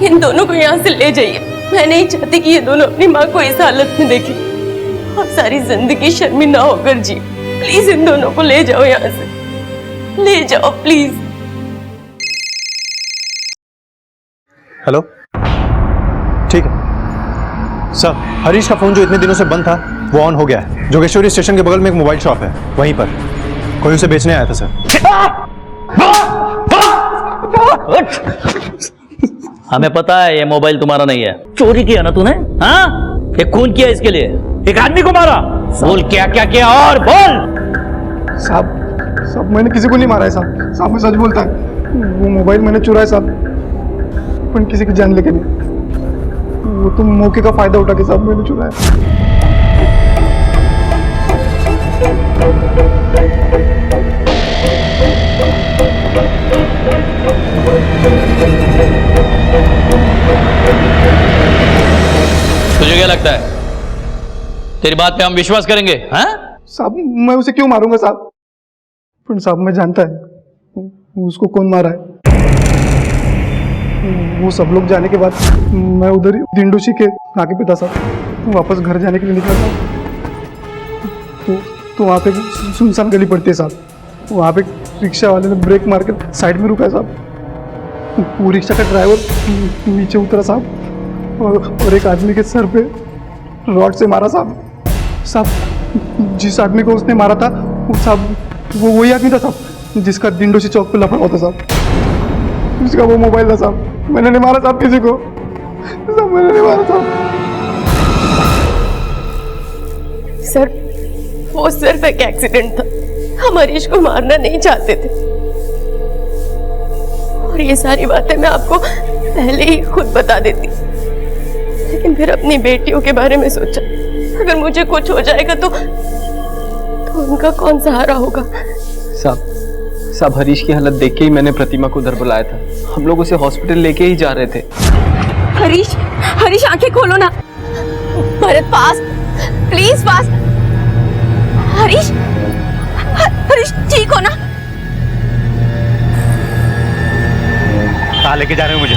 इन दोनों को यहाँ से ले जाइए। मैं नहीं चाहती कि ये दोनों अपनी माँ को इस हालत में देखें और सारी जिंदगी शर्मिंदा होकर जी। प्लीज इन दोनों को ले जाओ यहाँ से, ले जाओ प्लीज। हेलो, ठीक है सर। हरीश का फोन जो इतने दिनों से बंद था वो ऑन हो गया है। जोगेश्वरी स्टेशन के बगल में एक मोबाइल शॉप है, वहीं पर कोई उसे बेचने आया था सर। हमें पता है ये मोबाइल तुम्हारा नहीं है। चोरी किया ना तूने? हाँ, ये खून किया इसके लिए, एक आदमी को मारा। बोल क्या क्या किया और बोल। साहब, मैंने किसी को नहीं मारा है साहब, मैं सच बोलता है। वो मोबाइल मैंने चुराया साहब, पर किसी की जान लेके नहीं। वो तो मौके का फायदा उठा के साहब मैंने चुराया। तुझे क्या लगता है तेरी बात पे हम विश्वास करेंगे? हाँ साहब, मैं उसे क्यों मारूंगा साहब? पर साहब, मैं जानता है उसको कौन मारा है। वो सब लोग जाने के बाद मैं उधर दिंडोशी के नाके पे था साहब, वापस घर जाने के लिए निकला था। तो वहाँ पे सुनसान गली पड़ती है साहब, वहाँ पे रिक्शा वाले ने ब्रेक मार कर साइड में रुका है साहब। वो रिक्शा का ड्राइवर नीचे उतरा साहब और एक आदमी के सर पे रॉड से मारा साहब। जिस आदमी को उसने मारा था वो साहब वो वही आदमी था साहब जिसका डिंडोशी चौक पे लफड़ा होता साहब। उसका वो मोबाइल था साहब। मैंने नहीं मारा साहब किसी को, साहब मैंने नहीं मारा साहब। सर वो सिर्फ एक एक्सीडेंट था, हम हरीश को मारना नहीं चाहते थे। और ये सारी बातें मैं आपको पहले ही खुद बता देती, लेकिन फिर अपनी बेटियों के बारे में सोचा, अगर मुझे कुछ हो जाएगा तो उनका कौन सहारा होगा। साहब हरीश की हालत देख के ही मैंने प्रतिमा को उधर बुलाया था। हम लोग उसे हॉस्पिटल लेके ही जा रहे थे। हरीश आंखें खोलो ना। Bharat fast, please fast. Harish ठीक हो ना? कहाँ लेके जा रहे हो मुझे?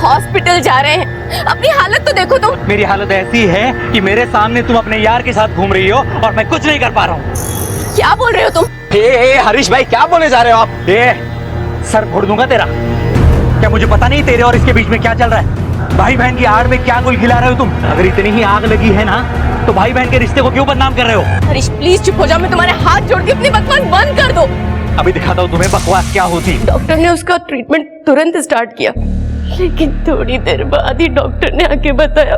हॉस्पिटल जा रहे हैं। अपनी हालत तो देखो तुम। मेरी हालत ऐसी है कि मेरे सामने तुम अपने यार के साथ घूम रही हो और मैं कुछ नहीं कर पा रहा हूँ। क्या बोल रहे हो तुम? हरीश भाई क्या बोले जा रहे हो आप? सर फोड़ दूंगा तेरा। क्या मुझे पता नहीं तेरे और इसके बीच में क्या चल रहा है? भाई बहन की आड़ में क्या गुल खिला रहे हो तुम? अगर इतनी ही आग लगी है ना तो भाई बहन के रिश्ते को क्यों बदनाम कर रहे हो? हरीश प्लीज चुप हो जाओ, मैं तुम्हारे हाथ जोड़ के अपनी बकवास बंद कर दो। अभी दिखाता हूँ तुम्हें बकवास क्या होती। डॉक्टर ने उसका ट्रीटमेंट तुरंत स्टार्ट किया, लेकिन थोड़ी देर बाद ही डॉक्टर ने आके बताया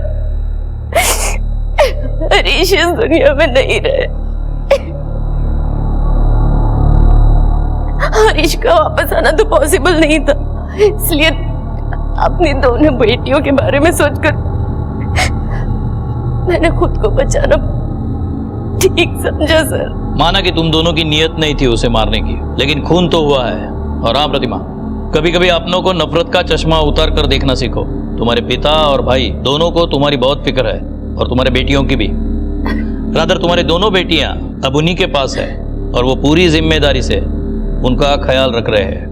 हरीश इस दुनिया में नहीं रहे। हरीश का वापस आना तो पॉसिबल नहीं था, इसलिए अपनी दोनों बेटियों के बारे में सोचकर मैंने खुद को बचाना ठीक समझा सर। माना कि तुम दोनों की नियत नहीं थी उसे मारने की, लेकिन खून तो हुआ है। और हाँ प्रतिमा, कभी कभी अपनों को नफरत का चश्मा उतार कर देखना सीखो। तुम्हारे पिता और भाई दोनों को तुम्हारी बहुत फिक्र है, और तुम्हारे बेटियों की भी। रादर तुम्हारी दोनों बेटियां अब उन्हीं के पास है और वो पूरी जिम्मेदारी से उनका ख्याल रख रहे हैं।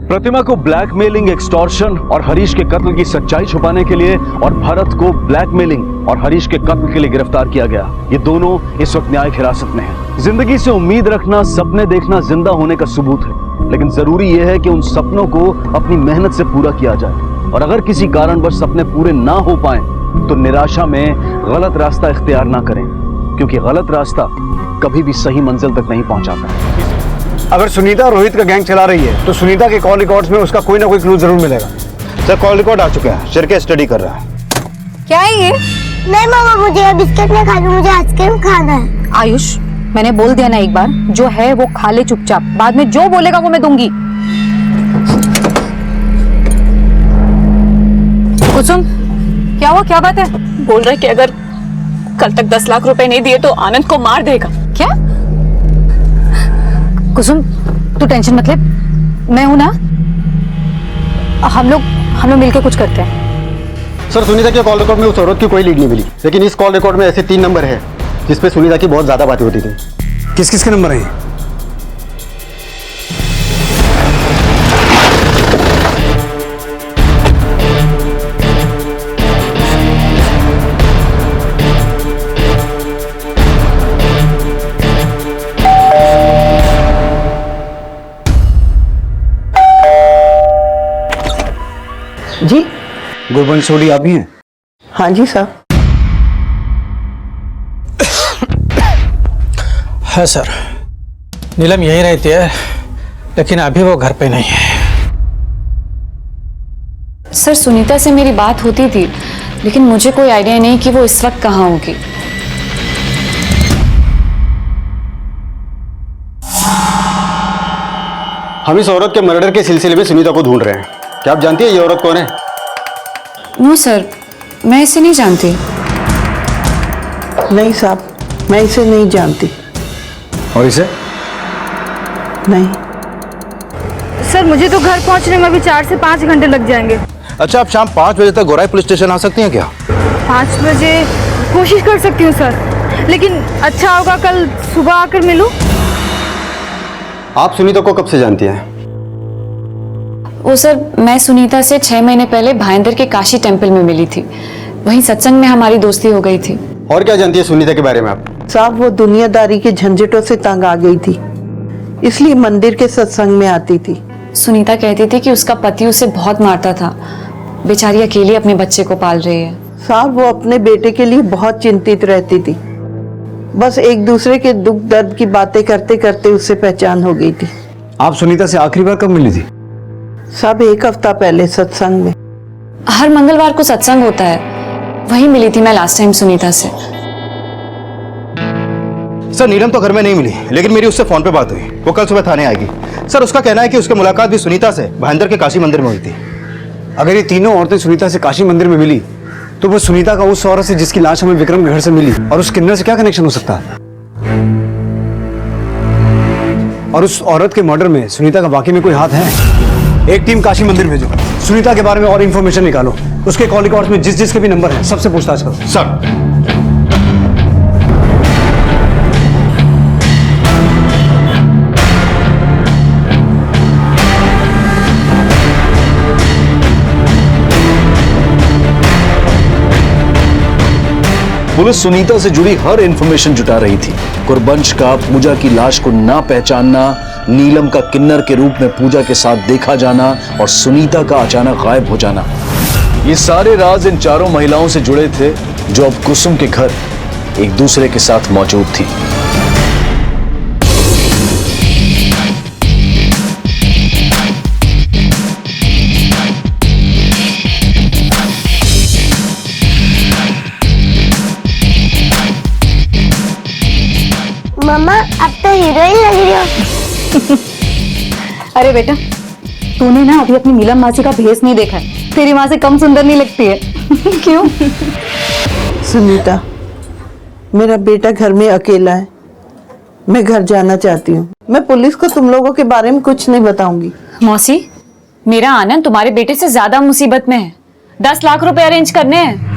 प्रतिमा को ब्लैकमेलिंग, एक्सटॉर्शन और हरीश के कत्ल की सच्चाई छुपाने के लिए और भरत को ब्लैकमेलिंग और हरीश के कत्ल के लिए गिरफ्तार किया गया। ये दोनों इस वक्त न्यायिक हिरासत में हैं। जिंदगी से उम्मीद रखना, सपने देखना जिंदा होने का सबूत है, लेकिन जरूरी यह है कि उन सपनों को अपनी मेहनत से पूरा किया जाए। और अगर किसी कारणवश सपने पूरे ना हो पाए तो निराशा में गलत रास्ता इख्तियार ना करें, क्योंकि गलत रास्ता कभी भी सही मंजिल तक नहीं पहुंचाता। अगर सुनीता रोहित का गैंग चला रही है तो सुनीता के कॉल रिकॉर्ड्स में उसका कोई ना कोई क्लू जरूर मिलेगा। सर कॉल रिकॉर्ड आ चुका है, शर के स्टडी कर रहा है। क्या है ये? नहीं मामा, मुझे बिस्किट नहीं खाना, मुझे आइसक्रीम खाना है। आयुष, मैंने बोल दिया ना एक बार, जो है वो खा ले चुपचाप, बाद में जो बोलेगा वो मैं दूंगी। कुसुम, क्या हुआ, क्या बात है? बोल रहे कि अगर कल तक 10 लाख रुपए नहीं दिए तो आनंद को मार देगा। क्या? कुसुम तू टेंशन मत ले, मैं हूं ना, हम लोग मिलके कुछ करते हैं। सर सुनीता के कॉल रिकॉर्ड में उस औरत की कोई लीड नहीं मिली, लेकिन इस कॉल रिकॉर्ड में ऐसे 3 नंबर है जिसपे सुनीता की बहुत ज्यादा बातें होती थी। किस किस के नंबर हैं? जी गुरबंश सोडी आप ही हैं? हाँ जी सर। है सर, नीलम यहीं रहती है, लेकिन अभी वो घर पे नहीं है। सर सुनीता से मेरी बात होती थी, लेकिन मुझे कोई आइडिया नहीं कि वो इस वक्त कहाँ होगी। हम इस औरत के मर्डर के सिलसिले में सुनीता को ढूंढ रहे हैं। क्या आप जानती है ये औरत कौन है? नो सर, मैं इसे नहीं जानती। नहीं साहब, मैं इसे नहीं जानती। और इसे? नहीं सर, मुझे तो घर पहुंचने में अभी 4 से 5 घंटे लग जाएंगे। अच्छा, आप शाम 5 बजे तक गोराई पुलिस स्टेशन आ सकती हैं क्या? 5 बजे कोशिश कर सकती हूँ सर, लेकिन अच्छा होगा कल सुबह आकर मिलूं। आप सुनीता को कब से जानती हैं? वो सर, मैं सुनीता से 6 महीने पहले भाईंदर के काशी टेम्पल में मिली थी, वहीं सत्संग में हमारी दोस्ती हो गई थी। और क्या जानती है सुनीता के बारे में आप? साहब वो दुनियादारी के झंझटों से तंग आ गई थी, इसलिए मंदिर के सत्संग में आती थी। सुनीता कहती थी कि उसका पति उसे बहुत मारता था। बेचारी अकेली अपने बच्चे को पाल रही है। साहब वो अपने बेटे के लिए बहुत चिंतित रहती थी। बस एक दूसरे के दुख दर्द की बातें करते करते उससे पहचान हो गई थी। आप सुनीता से आखिरी बार कब मिली थी? सब 1 हफ्ता पहले सत्संग में। हर मंगलवार को सत्संग होता है, वहीं मिली थी मैं लास्ट टाइम सुनीता से। सर नीलम तो घर में नहीं मिली, लेकिन मेरी उससे फोन पे बात हुई। वो कल सुबह थाने आएगी। सर उसका कहना है कि उसकी मुलाकात भी सुनीता से भाईंदर के काशी मंदिर में हुई थी। अगर ये तीनों औरतें सुनीता से काशी मंदिर में मिली तो वो सुनीता का उस औरत से जिसकी लाश हमें विक्रम के घर से मिली और उस किन्नर से क्या कनेक्शन हो सकता है? और उस औरत के मर्डर में सुनीता का वाकई में कोई हाथ है? एक टीम काशी मंदिर भेजो, सुनीता के बारे में और इंफॉर्मेशन निकालो। उसके कॉल रिकॉर्ड्स में जिस जिसके भी नंबर हैं सबसे पूछताछ करो। सर पुलिस सुनीता से जुड़ी हर इंफॉर्मेशन जुटा रही थी। गुरबंश का पूजा की लाश को ना पहचानना, नीलम का किन्नर के रूप में पूजा के साथ देखा जाना और सुनीता का अचानक गायब हो जाना, ये सारे राज इन चारों महिलाओं से जुड़े थे जो अब कुसुम के घर एक दूसरे के साथ मौजूद थी। मम्मा अब तो हीरोइन लग रही हो। अरे बेटा, तूने ना अभी अपनी नीलम मासी का भेस नहीं देखा है। तेरी माँ से कम सुंदर नहीं लगती है। क्यों? सुनीता, मेरा बेटा घर में अकेला है। मैं घर जाना चाहती हूँ। मैं पुलिस को तुम लोगों के बारे में कुछ नहीं बताऊंगी। मौसी, मेरा आनंद तुम्हारे बेटे से ज्यादा मुसीबत में है। 10 लाख रुपए अरेंज करने हैं।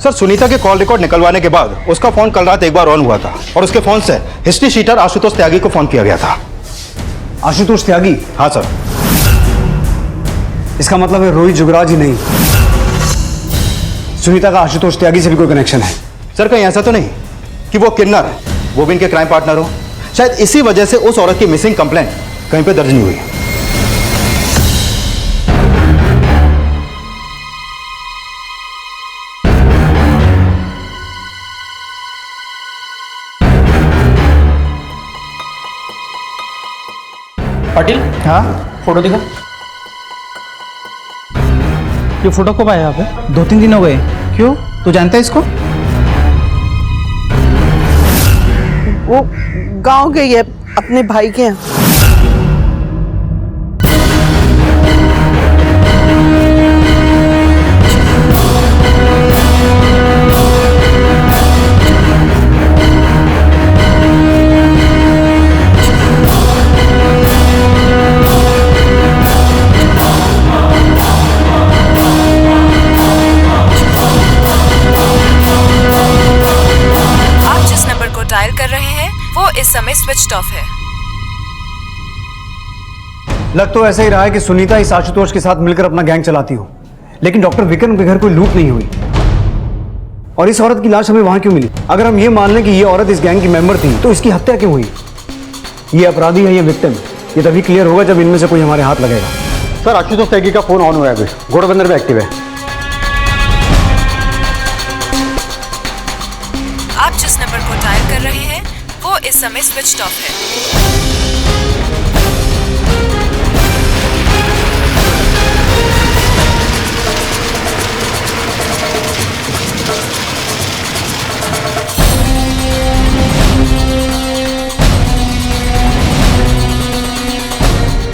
सर सुनीता के कॉल रिकॉर्ड निकलवाने के बाद उसका फोन कल रात एक बार ऑन हुआ था और उसके फोन से हिस्ट्री शीटर आशुतोष त्यागी को फोन किया गया था। आशुतोष त्यागी? हाँ सर। इसका मतलब है रोहित जुगराज ही नहीं, सुनीता का आशुतोष त्यागी से भी कोई कनेक्शन है? सर कहीं ऐसा तो नहीं कि वो किन्नर वो भी इनके क्राइम पार्टनर हो? शायद इसी वजह से उस औरत की मिसिंग कंप्लेंट कहीं पे दर्ज नहीं हुई। पाटिल, हाँ फोटो दिखा। ये फोटो कब आया यहाँ पे? 2-3 दिन हो गए। क्यों, तू जानता है इसको? वो गांव गई है अपने भाई के यहाँ। डायल कर रहे हैं वो इस समय स्विच्ड ऑफ है। लग तो ऐसा ही रहा है कि सुनीता इस आशुतोष के साथ मिलकर अपना गैंग चलाती हो, लेकिन डॉक्टर विक्रम के घर कोई लूट नहीं हुई। और इस औरत की लाश हमें वहां क्यों मिली? अगर हम ये मान लें कि ये औरत इस गैंग की मेंबर थी तो इसकी हत्या क्यों हुई? ये अपराधी है, ये विक्टिम, ये तभी क्लियर होगा जब इनमें से कोई हमारे हाथ लगेगा। सर आशुतोष त्यागी का फोन ऑन हुआ है, अभी घोड़बंदर में एक्टिव है। आप जिस नंबर को डायल कर रहे हैं वो इस समय स्विच्ड ऑफ है।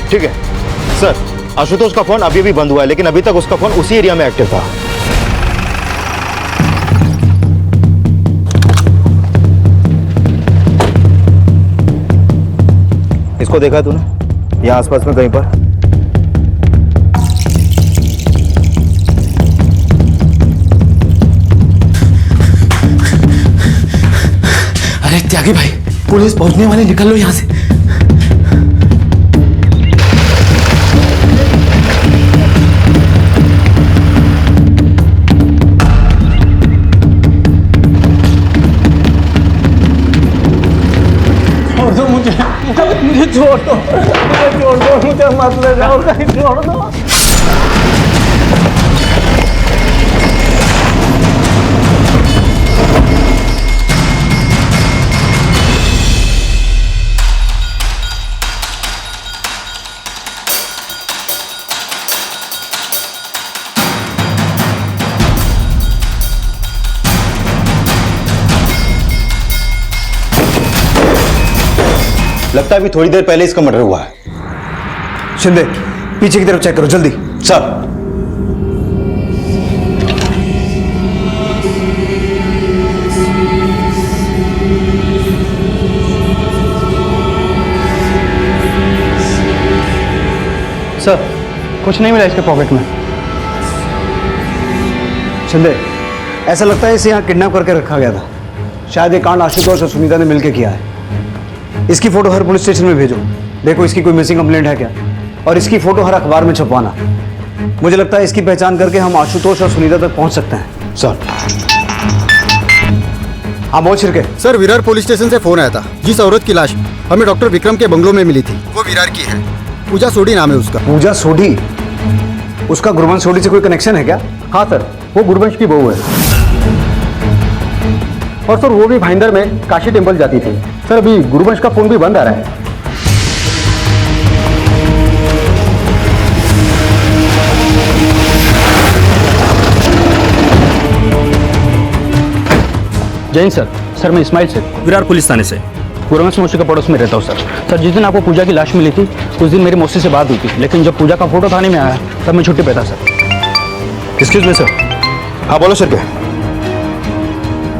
ठीक है सर, आशुतोष का फोन अभी भी बंद हुआ है, लेकिन अभी तक उसका फोन उसी एरिया में एक्टिव था। इसको देखा तूने यहाँ आसपास में कहीं पर? अरे त्यागी भाई, पुलिस पहुंचने वाली, निकल लो यहाँ से। मुझे छोड़ दो, मुझे मत ले जाओ, कहीं छोड़ दो। लगता है अभी थोड़ी देर पहले इसका मर्डर हुआ है। शिंदे, पीछे की तरफ चेक करो जल्दी। सर। सर, कुछ नहीं मिला इसके पॉकेट में। शिंदे, ऐसा लगता है इसे यहाँ किडनैप करके रखा गया था। शायद ये कांड आशुतोष और सुनीता ने मिलकर किया है। इसकी फोटो हर पुलिस स्टेशन में भेजो। देखो इसकी कोई मिसिंग कंप्लेंट है क्या, और इसकी फोटो हर अखबार में छपवाना। मुझे लगता है इसकी पहचान करके हम आशुतोष और सुनीता तक पहुंच सकते हैं। सर। हाँ बोल छिरके। सर, विरार पुलिस स्टेशन से फोन आया था। जिस औरत की लाश हमें डॉक्टर विक्रम के बंगलों में मिली थी वो विरार की है। पूजा सोडी नाम है उसका। पूजा सोडी? उसका गुरवंश सोडी से कोई कनेक्शन है क्या? हाँ सर, वो गुरवंश की बहू है। और सर वो भी भाईंदर में काशी टेम्पल जाती थी। सर अभी गुरुवंश का फोन भी बंद आ रहा है। जैन सर। सर मैं इस्माइल से, विरार पुलिस थाने से, गुरवंश मौसी का पड़ोस में रहता हूँ सर। सर जिस दिन आपको पूजा की लाश मिली थी उस दिन मेरी मौसी से बात हुई थी, लेकिन जब पूजा का फोटो थाने में आया तब मैं छुट्टी पे था सर। Excuse me sir. हाँ बोलो सर।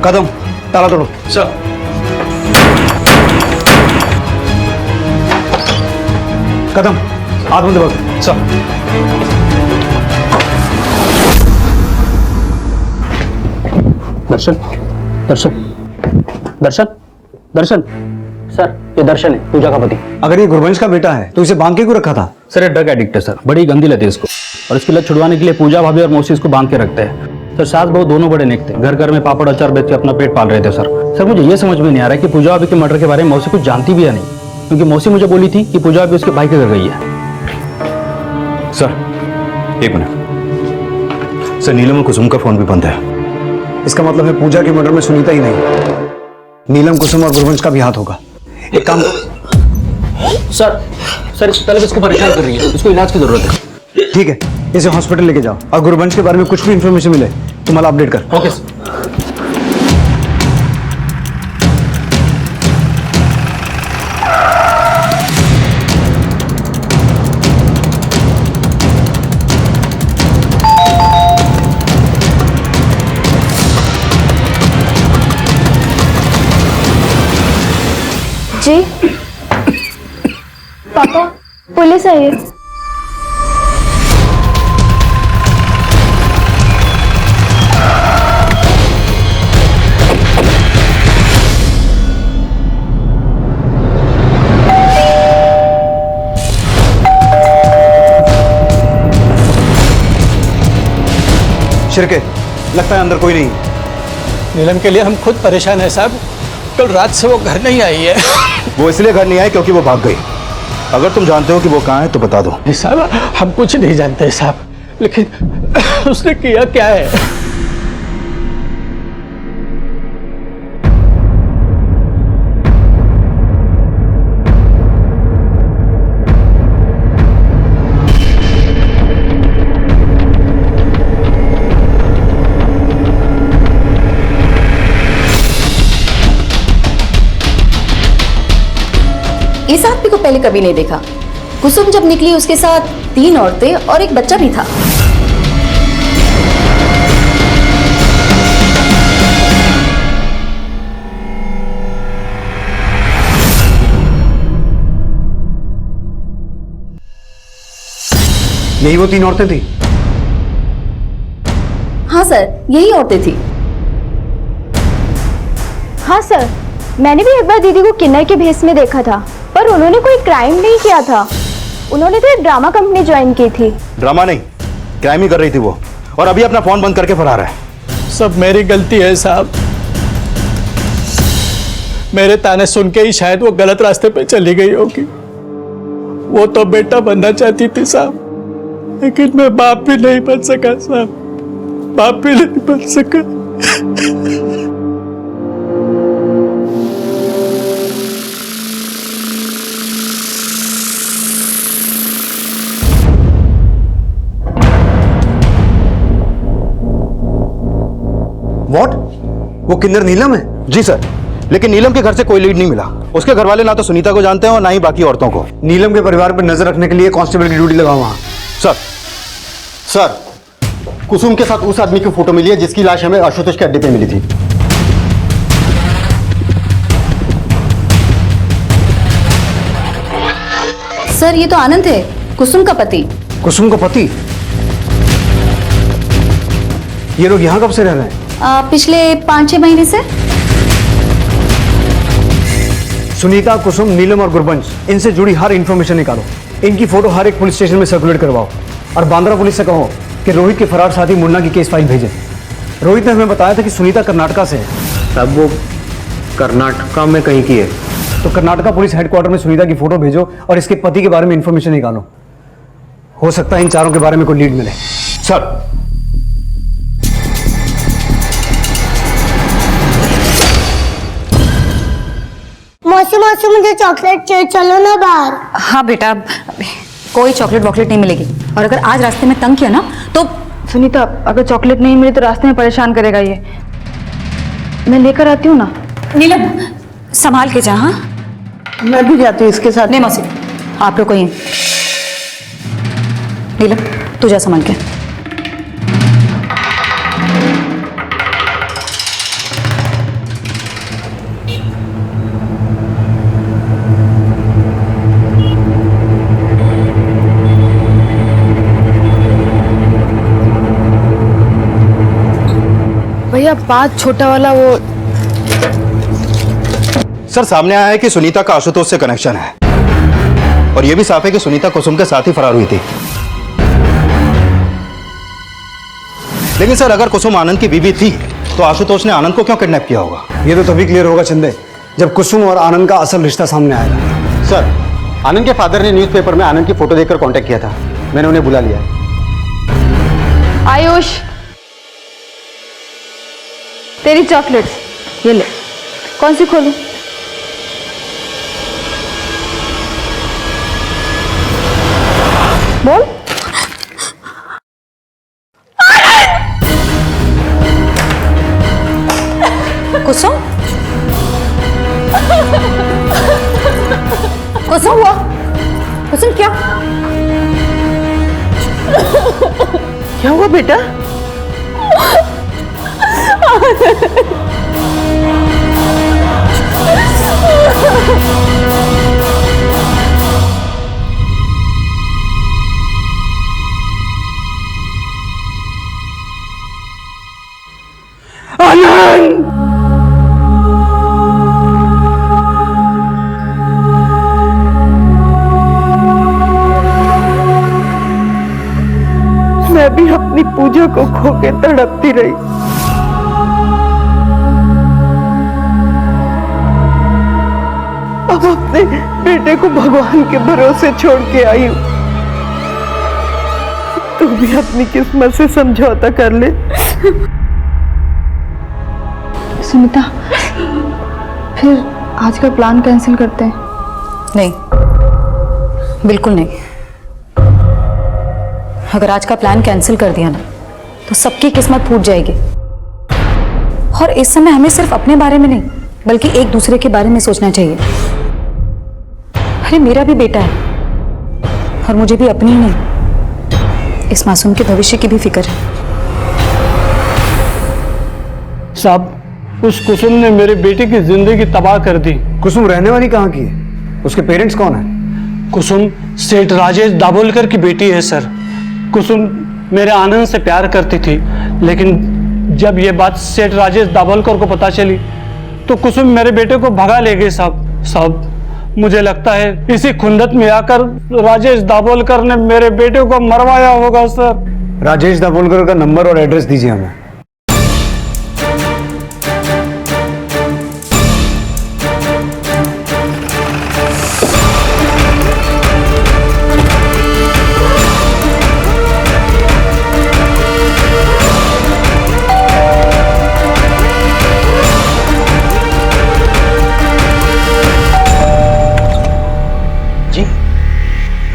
कदम ताला तोड़ो। सर। कदम हाथ में दबा। सर। दर्शन, दर्शन, दर्शन, दर्शन। सर ये दर्शन है, पूजा का पति। अगर ये गुरवंश का बेटा है तो इसे बांध के क्यों रखा था? सर ये ड्रग एडिक्ट है सर, बड़ी गंदी लत है इसको, और इसकी लत छुड़वाने के लिए पूजा भाभी और मौसी इसको बांध के रखते हैं। सर सास बहू दोनों बड़े नेक थे, घर घर में पापड़ अचार बेच के अपना पेट पाल रहे थे सर। सर मुझे ये समझ में नहीं आ रहा है कि पूजा भाभी के मर्डर के बारे में मौसी कुछ जानती भी या नहीं, क्योंकि मौसी मुझे बोली थी कि पूजा भाभी उसके भाई के घर गई है। सर एक मिनट। सर नीलम और कुसुम का फोन भी बंद है। इसका मतलब है पूजा के मर्डर में सुनीता ही नहीं, नीलम, कुसुम और गुरवंश का भी हाथ होगा। एक काम सर, सर इस तलब इसको परेशान कर रही है, इसको इलाज की जरूरत है। ठीक है, इसे हॉस्पिटल लेके जाओ, और गुरवंश के बारे में कुछ भी इंफॉर्मेशन मिले तो मला अपडेट कर। Okay sir. जी पापा, पुलिस आई है। शिरके, लगता है अंदर कोई नहीं। नीलम के लिए हम खुद परेशान है साहब, कल रात से वो घर नहीं आई है। वो इसलिए घर नहीं आई क्योंकि वो भाग गई। अगर तुम जानते हो कि वो कहाँ है तो बता दो। साहब हम कुछ नहीं जानते साहब, लेकिन उसने किया क्या है? इस आदमी को पहले कभी नहीं देखा। कुसुम जब निकली उसके साथ 3 औरतें और एक बच्चा भी था। यही वो 3 औरतें थी? हाँ सर, यही औरतें थी। हाँ सर, मैंने भी एक बार दीदी को किन्नर के भेस में देखा था, पर उन्होंने कोई क्राइम नहीं किया था। उन्होंने तो एक ड्रामा कंपनी ज्वाइन की थी। ड्रामा नहीं, क्राइम ही कर रही थी वो, और अभी अपना फोन बंद करके फरार है। सब मेरी गलती है साहब, मेरे ताने सुन के ही शायद वो गलत रास्ते पे चली गई होगी। वो तो बेटा बनना चाहती थी साहब, लेकिन मैं बाप भी नहीं बन सका साहब, बाप भी नहीं बन सका। व्हाट? वो किन्नर नीलम है? जी सर, लेकिन नीलम के घर से कोई लीड नहीं मिला। उसके घर वाले ना तो सुनीता को जानते हैं और ना ही बाकी औरतों को। नीलम के परिवार पर नजर रखने के लिए कांस्टेबल की ड्यूटी लगाओ वहां। सर, कुसुम के साथ उस आदमी की फोटो मिली है जिसकी लाश हमें आशुतोष के अड्डे पे मिली थी। सर ये तो आनंद है, कुसुम का पति। कुसुम का पति? ये लोग यहाँ कब से रह रहे हैं? पिछले 5-6 महीने से। सुनीता, कुसुम, नीलम और गुरबंश, इनसे जुड़ी हर इंफॉर्मेशन निकालो। इनकी फोटो हर एक पुलिस स्टेशन में सर्कुलेट करवाओ और बांद्रा पुलिस से कहो कि रोहित के फरार साथी मुन्ना की केस फाइल भेजें। रोहित ने हमें बताया था कि सुनीता कर्नाटका से है। तब वो कर्नाटका में कहीं की है? तो कर्नाटका पुलिस हेडक्वार्टर में सुनीता की फोटो भेजो और इसके पति के बारे में इंफॉर्मेशन निकालो। हो सकता है इन चारों के बारे में कोई लीड मिले। सर, मौसी मौसी मुझे चॉकलेट चाहिए, चलो ना बाहर। हाँ बेटा, कोई चॉकलेट वॉकलेट नहीं मिलेगी, और अगर आज रास्ते में तंग किया ना तो। सुनीता, अगर चॉकलेट नहीं मिली तो रास्ते में परेशान करेगा ये। मैं लेकर आती हूँ ना। नीलम संभाल के जा। हाँ मैं भी जाती हूँ इसके साथ। नहीं मौसी, आप लोग को ही। नीलम तू जा संभाल के। भैया बात छोटा वाला वो। सर सामने आया है कि सुनीता का आशुतोष से कनेक्शन है, और यह भी साफ है कि सुनीता कुसुम के साथ ही फरार हुई थी। लेकिन सर, अगर कुसुम आनंद की बीवी थी तो आशुतोष ने आनंद को क्यों किडनैप किया होगा? ये तो तभी क्लियर होगा चंदे, जब कुसुम और आनंद का असल रिश्ता सामने आएगा। सर, आनंद के फादर ने न्यूज़पेपर में आनंद की फोटो देखकर कांटेक्ट किया था। मैंने उन्हें बुला लिया। आयुष, तेरी चॉकलेट्स ये ले। कौन सी खोलूं? बोल। कुसुम, कुसुम हुआ? कुसुम क्या क्या हुआ बेटा? आनंद! मैं भी अपनी पूजा को खो के तड़पती रही। अब अपने बेटे को भगवान के भरोसे छोड़ के आई हूँ। तू भी अपनी किस्मत से समझौता कर ले। सुनीता, फिर आज का प्लान कैंसिल करते हैं? नहीं, बिल्कुल नहीं। अगर आज का प्लान कैंसिल कर दिया ना तो सबकी किस्मत फूट जाएगी। और इस समय हमें सिर्फ अपने बारे में नहीं बल्कि एक दूसरे के बारे में सोचना चाहिए। अरे मेरा भी बेटा है और मुझे भी अपनी ही नहीं, इस मासूम के भविष्य की भी फिक्र है। साहब, उस कुसुम ने मेरे बेटे की जिंदगी तबाह कर दी। कुसुम रहने वाली कहाँ की है? उसके पेरेंट्स कौन है? कुसुम सेठ राजेश दाभोलकर की बेटी है सर। कुसुम मेरे आनंद से प्यार करती थी, लेकिन जब ये बात सेठ राजेश दाभोलकर को पता चली तो कुसुम मेरे बेटे को भगा ले गई साहब। मुझे लगता है इसी खुंदत में आकर राजेश दाभोलकर ने मेरे बेटे को मरवाया होगा सर। राजेश दाभोलकर का नंबर और एड्रेस दीजिए हमें।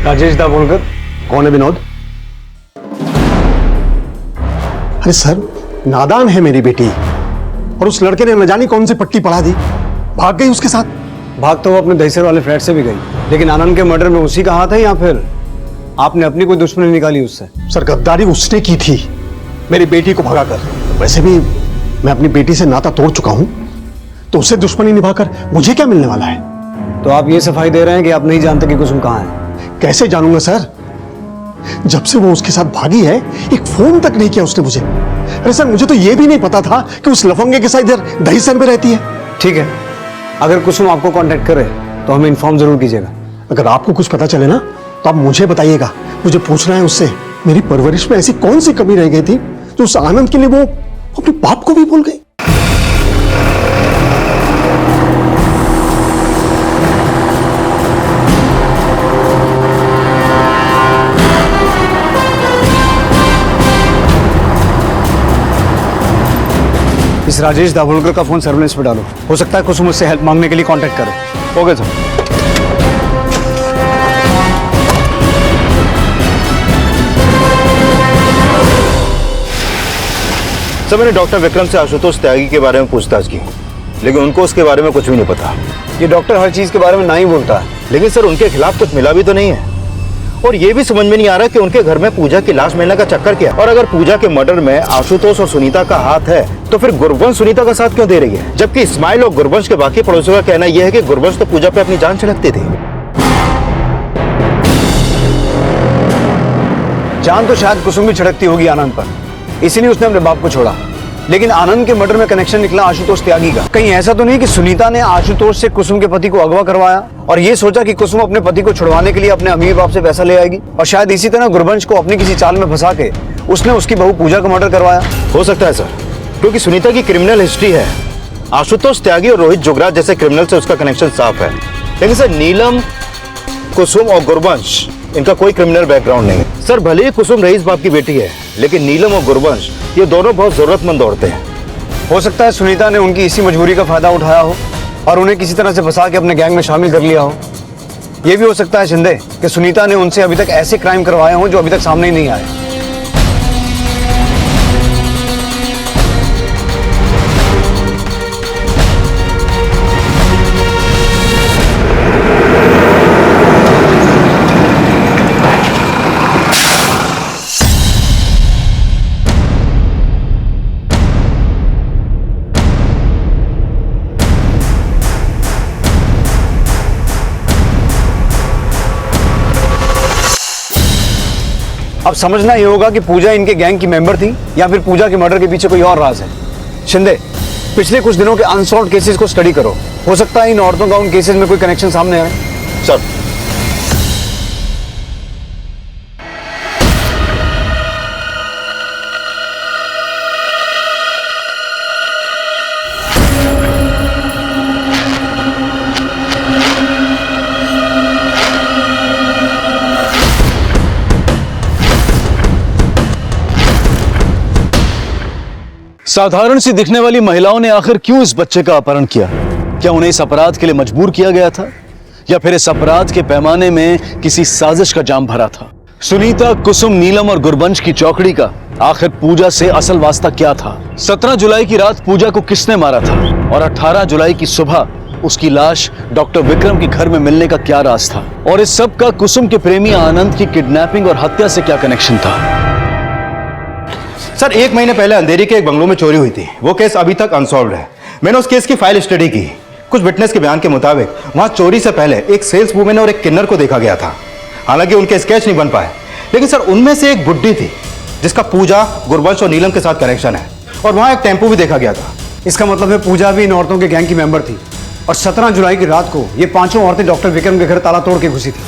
राजेश दाभोलकर। कौन है विनोद? अरे सर, नादान है मेरी बेटी, और उस लड़के ने न जाने कौन सी पट्टी पढ़ा दी, भाग गई उसके साथ। भाग तो वो अपने दहसर वाले फ्लैट से भी गई, लेकिन आनंद के मर्डर में उसी का हाथ है या फिर आपने अपनी कोई दुश्मनी निकाली उससे? सर, गद्दारी उसने की थी मेरी बेटी को भगाकर। वैसे भी मैं अपनी बेटी से नाता तोड़ चुका हूं, तो उससे दुश्मनी निभाकर मुझे क्या मिलने वाला है? तो आप ये सफाई दे रहे हैं कि आप नहीं जानते कि कुसुम कहाँ है? कैसे जानूंगा सर? जब से वो उसके साथ भागी है, एक फोन तक नहीं किया उसने मुझे। अरे सर, मुझे तो ये भी नहीं पता था कि उस लफंगे के साथ इधर दहीसर में रहती है। ठीक है, अगर कुसुम आपको कांटेक्ट करे तो हमें इन्फॉर्म जरूर कीजिएगा। अगर आपको कुछ पता चले ना तो आप मुझे बताइएगा। मुझे पूछना है उससे, मेरी परवरिश में ऐसी कौन सी कमी रह गई थी जो उस आनंद के लिए वो अपने बाप को भी भूल गई। इस राजेश दाभोलकर का फोन सर्विलेंस पे डालो। हो सकता है कुसुम उससे हेल्प मांगने के लिए कांटेक्ट करे। Okay sir. सर, मैंने डॉक्टर विक्रम से आशुतोष त्यागी के बारे में पूछताछ की, लेकिन उनको उसके बारे में कुछ भी नहीं पता। ये डॉक्टर हर चीज के बारे में ना ही बोलता है। लेकिन सर, उनके खिलाफ कुछ मिला भी तो नहीं है, और ये भी समझ में नहीं आ रहा कि उनके घर में पूजा की लाश मिलने का चक्कर क्या। और अगर पूजा के मर्डर में आशुतोष और सुनीता का हाथ है, तो फिर गुरबंश सुनीता का साथ क्यों दे रही है? जबकि इस्माइल और गुरबंश के बाकी पड़ोसियों का कहना यह है कि गुरबंश तो पूजा पे अपनी जान छिड़कते थे। जान तो शायद कुसुम भी छिड़कती होगी आनंद पर, इसीलिए उसने अपने बाप को छोड़ा। लेकिन आनंद के मर्डर में कनेक्शन निकला आशुतोष त्यागी का। कहीं ऐसा तो नहीं कि सुनीता ने आशुतोष से कुसुम के पति को अगवा करवाया और ये सोचा कि कुसुम अपने पति को छुड़वाने के लिए अपने अमीर बाप से पैसा ले आएगी, और शायद इसी तरह गुरबंश को अपनी किसी चाल में फंसा के उसने उसकी बहू पूजा का मर्डर करवाया? हो सकता है सर, क्योंकि सुनीता की क्रिमिनल हिस्ट्री है। आशुतोष त्यागी और रोहित जुगराज जैसे क्रिमिनल से उसका कनेक्शन साफ है। लेकिन सर, नीलम, कुसुम और गुरबंश, इनका कोई क्रिमिनल बैकग्राउंड नहीं है। सर, भले ही कुसुम रईस बाप की बेटी है, लेकिन नीलम और गुरबंश ये दोनों बहुत जरूरतमंद औरतें हैं। हो सकता है सुनीता ने उनकी इसी मजबूरी का फायदा उठाया हो और उन्हें किसी तरह से फंसा के अपने गैंग में शामिल कर लिया हो। यह भी हो सकता है शिंदे कि सुनीता ने उनसे अभी तक ऐसे क्राइम करवाए हों जो अभी तक सामने ही नहीं आए। अब समझना ये होगा कि पूजा इनके गैंग की मेंबर थी या फिर पूजा के मर्डर के पीछे कोई और राज है। शिंदे, पिछले कुछ दिनों के अनसॉल्व्ड केसेस को स्टडी करो। हो सकता है इन औरतों का उन केसेस में कोई कनेक्शन सामने आए। सर, साधारण सी दिखने वाली महिलाओं ने आखिर क्यों इस बच्चे का अपहरण किया? क्या उन्हें इस अपराध के लिए मजबूर किया गया था, या फिर इस अपराध के पैमाने में किसी साजिश का जाम भरा था? सुनीता, कुसुम, नीलम और गुरबंश की चौकड़ी का आखिर पूजा से असल वास्ता क्या था? 17 जुलाई की रात पूजा को किसने मारा था, और 18 जुलाई की सुबह उसकी लाश डॉक्टर विक्रम के घर में मिलने का क्या राज था? और इस सब का कुसुम के प्रेमी आनंद की किडनैपिंग और हत्या से क्या कनेक्शन था? सर, 1 महीने पहले अंधेरी के एक बंगलों में चोरी हुई थी। वो केस अभी तक अनसॉल्व्ड है। मैंने उस केस की फाइल स्टडी की। कुछ विटनेस के बयान के मुताबिक वहां चोरी से पहले एक सेल्स वुमेन और एक किन्नर को देखा गया था। हालांकि उनके स्केच नहीं बन पाए, लेकिन सर उनमें से एक बुड्ढी थी जिसका पूजा, गुरबंश और नीलम के साथ कनेक्शन है, और वहां एक टेम्पो भी देखा गया था। इसका मतलब है पूजा भी इन औरतों के गैंग की मेंबर थी, और 17 जुलाई की रात को ये पांचों औरतें डॉक्टर विक्रम के घर ताला तोड़ के घुसी थी।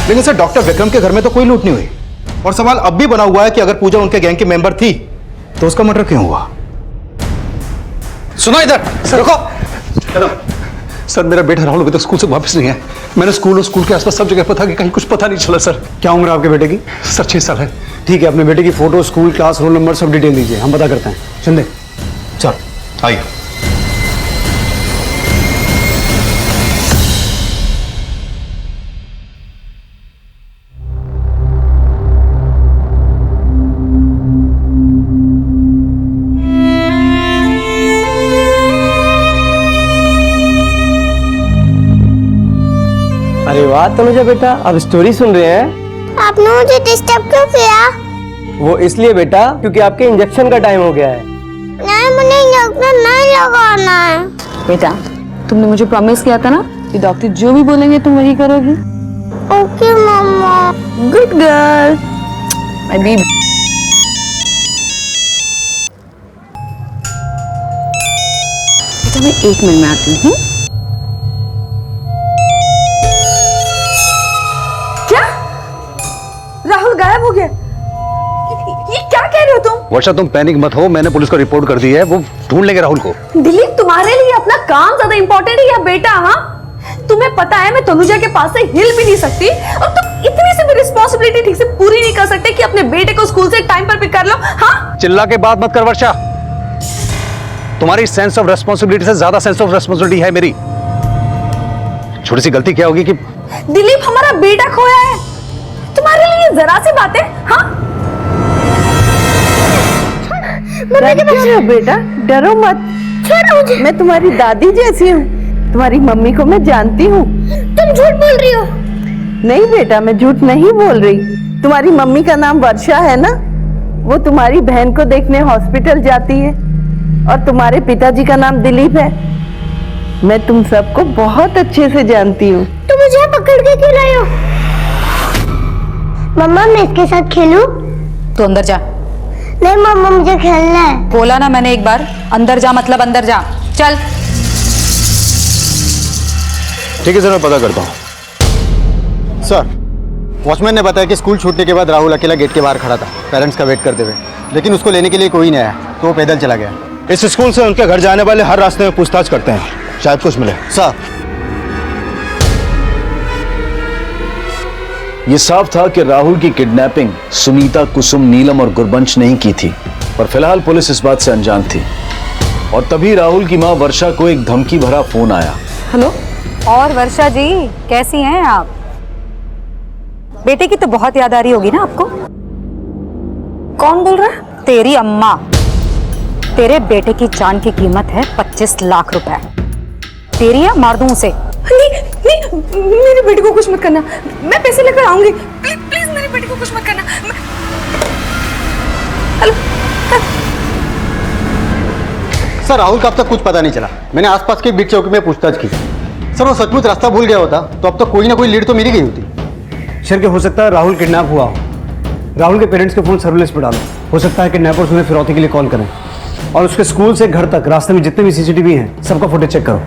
लेकिन सर, डॉक्टर विक्रम के घर में तो कोई लूट नहीं हुई, और सवाल अब भी बना हुआ है कि अगर पूजा उनके गैंग की मेंबर थी तो उसका मर्डर क्यों हुआ? सुनो इधर, रुको। सर, मेरा बेटा राहुल अभी तक स्कूल से वापस नहीं है। मैंने स्कूल और स्कूल के आसपास सब जगह पता कि कहीं कुछ पता नहीं चला। सर, क्या उम्र आपके बेटे की? सर 6 साल है। ठीक है, अपने बेटे की photo, school, class, roll number सब डिटेल दीजिए, हम पता करते हैं। शिंदे चल आइए। अरे वाह तनुजा बेटा, अब स्टोरी सुन रहे हैं। आपने मुझे डिस्टर्ब क्यों किया? वो इसलिए बेटा क्योंकि आपके इंजेक्शन का टाइम हो गया है। नहीं, मुझे इंजेक्शन नहीं लगाना है। बेटा तुमने मुझे प्रॉमिस किया था ना कि डॉक्टर जो भी बोलेंगे तुम वही करोगी। ओके मम्मा। Good girl my baby. बेटा मैं 1 मिनट में आती हूँ। क्या राहुल गायब हो गया? ये क्या कह रहे हो तुम? वर्षा तुम पैनिक मत हो, मैंने पुलिस को रिपोर्ट कर दी है, वो ढूंढ लेंगे राहुल को। दिलीप तुम्हारे लिए अपना काम ज्यादा इंपॉर्टेंट है या बेटा? हाँ तुम्हें पता है मैं तनुजा के पास से हिल भी नहीं सकती और तुम इतनी सी भी रिस्पॉन्सिबिलिटी ठीक से पूरी नहीं कर सकते कि अपने बेटे को स्कूल से टाइम पर पिक कर लो। हाँ चिल्ला के बात मत कर वर्षा, तुम्हारी सेंस ऑफ रेस्पॉन्सिबिलिटी से ज्यादा सेंस ऑफ रेस्पॉन्सिबिलिटी है मेरी। छोटी सी गलती क्या होगी कि दिलीप हमारा बेटा खोया है, तुम्हारे लिए जरा सी बात है। हाँ बेटा डरो मत, मैं तुम्हारी दादी जैसी हूँ, तुम्हारी मम्मी को मैं जानती हूँ। तुम झूठ बोल रही हो। नहीं बेटा मैं झूठ नहीं बोल रही। तुम्हारी मम्मी का नाम वर्षा है ना, वो तुम्हारी बहन को देखने हॉस्पिटल जाती है और तुम्हारे पिताजी का नाम दिलीप है। मैं तुम सबको बहुत अच्छे से जानती हूँ। तुम मुझे पकड़ के क्यों लाए हो? मम्मा मैं इसके साथ खेलूं? तो अंदर जा। नहीं मम्मा मुझे खेलना है। बोला ना मैंने एक बार, अंदर जा मतलब अंदर जा। चल ठीक है सर, मैं पता करता हूँ। सर वॉचमैन ने बताया कि स्कूल छूटने के बाद राहुल अकेला गेट के बाहर खड़ा था पेरेंट्स का वेट करते हुए, लेकिन उसको लेने के लिए कोई नहीं आया तो वो पैदल चला गया। इस स्कूल से उनके घर जाने वाले हर रास्ते में पूछताछ करते हैं, शायद कुछ मिले। सर ये साफ था कि राहुल की किडनैपिंग सुनीता, कुसुम, नीलम और गुरबंश नहीं की थी, पर फिलहाल पुलिस इस बात से अनजान थी। और तभी राहुल की मां वर्षा को एक धमकी भरा फोन आया। हेलो। और वर्षा जी कैसी हैं आप? बेटे की तो बहुत याद आ रही होगी ना आपको? कौन बोल रहा है? तेरी अम्मा। तेरे बेटे की जान की कीमत है 25 लाख रुपए। तेरी या मार दूं उसे? नहीं नहीं मेरे बेटे को कुछ मत करना, मैं पैसे लेकर आऊंगी। प्लीज प्लीज मेरे बेटे को कुछ मत करना। हेलो सर राहुल का अब तक कुछ पता नहीं चला। मैंने आसपास के बीट चौकी में पूछताछ की। सर वो सचमुच रास्ता भूल गया होता तो अब तक कोई ना कोई लीड तो मिल ही गई होती। सर क्या हो सकता है राहुल किडनैप हुआ हो। राहुल के पेरेंट्स के फोन सर्विलेंस पर डालो, हो सकता है किडनैपर्स उन्हें फिरौती के लिए कॉल करें। और उसके स्कूल से घर तक रास्ते में जितने भी सीसीटीवी हैं सबका फुटेज चेक करो।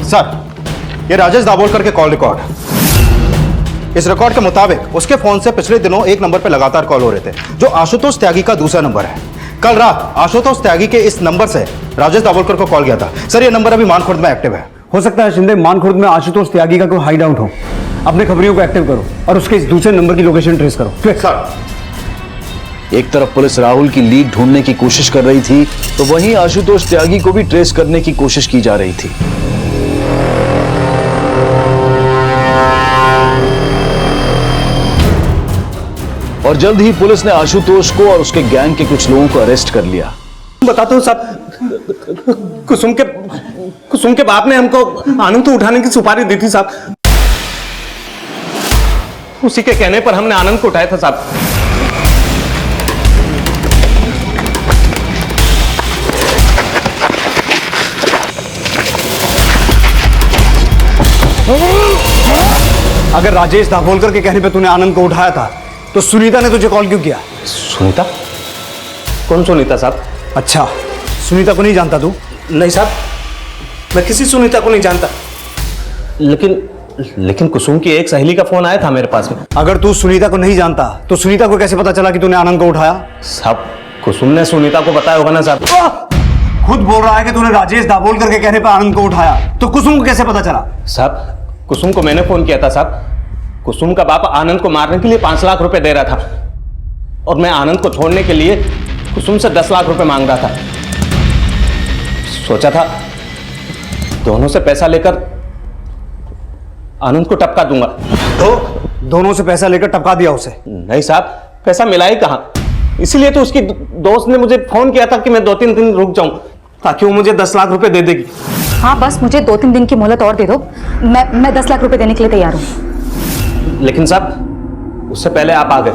सर ये राजेश दाभोलकर के कॉल रिकॉर्ड। इस रिकॉर्ड के मुताबिक उसके फोन से पिछले दिनों एक नंबर पर लगातार कॉल हो रहे थे, जो आशुतोष त्यागी का दूसरा नंबर है। कल रात आशुतोष त्यागी के इस नंबर से राजेश दाभोलकर को कॉल किया था। सर ये नंबर अभी मानखुर्द में एक्टिव है। हो सकता है शिंदे मानखुर्द में आशुतोष त्यागी का कोई हाइड आउट हो। अपने खबरियों को एक्टिव करो और उसके इस दूसरे नंबर की लोकेशन ट्रेस करो। सर एक तरफ पुलिस राहुल की लीड ढूंढने की कोशिश कर रही थी, तो वहीं आशुतोष त्यागी को भी ट्रेस करने की कोशिश की जा रही थी। और जल्द ही पुलिस ने आशुतोष को और उसके गैंग के कुछ लोगों को अरेस्ट कर लिया। बताता हूँ साहब, कुसुम के बाप ने हमको आनंद को उठाने की सुपारी दी थी साहब। उसी के कहने पर हमने आनंद को उठाया था साहब। अगर राजेश दाभोलकर के कहने पे तूने आनंद को उठाया था तो सुनीता ने तुझे कॉल क्यों किया? सुनीता? कौन सुनीता साहब? अच्छा सुनीता को नहीं जानता तू? नहीं साहब मैं किसी सुनीता को नहीं जानता, लेकिन कुसुम की एक सहेली का फोन आया था मेरे पास में। अगर तू सुनीता को नहीं जानता तो सुनीता को कैसे पता चला कि तूने आनंद को उठाया? साहब कुसुम ने सुनीता को बताया होगा ना साहब। खुद बोल रहा है कि तूने राजेश दाभोलकर के कहने पर आनंद को उठाया, तो कुसुम को कैसे पता चला? साहब कुसुम को मैंने फोन किया था साहब, कुसुम का बाप आनंद को मारने के लिए 5 लाख रुपए दे रहा था और मैं आनंद को छोड़ने के लिए कुसुम से 10 लाख रुपए मांग रहा था। सोचा था दोनों से पैसा लेकर आनंद को टपका दूंगा। तो दोनों से पैसा लेकर टपका दिया उसे? नहीं साहब, पैसा मिला ही कहां, इसीलिए तो उसकी दोस्त ने मुझे फोन किया था कि मैं 2-3 दिन रुक जाऊं ताकि वो मुझे 10 लाख रुपए दे देगी। हाँ बस मुझे 2-3 दिन की मोहलत और दे दो, मैं 10 लाख रुपए देने के लिए तैयार हूँ। लेकिन साहब उससे पहले आप आ गए,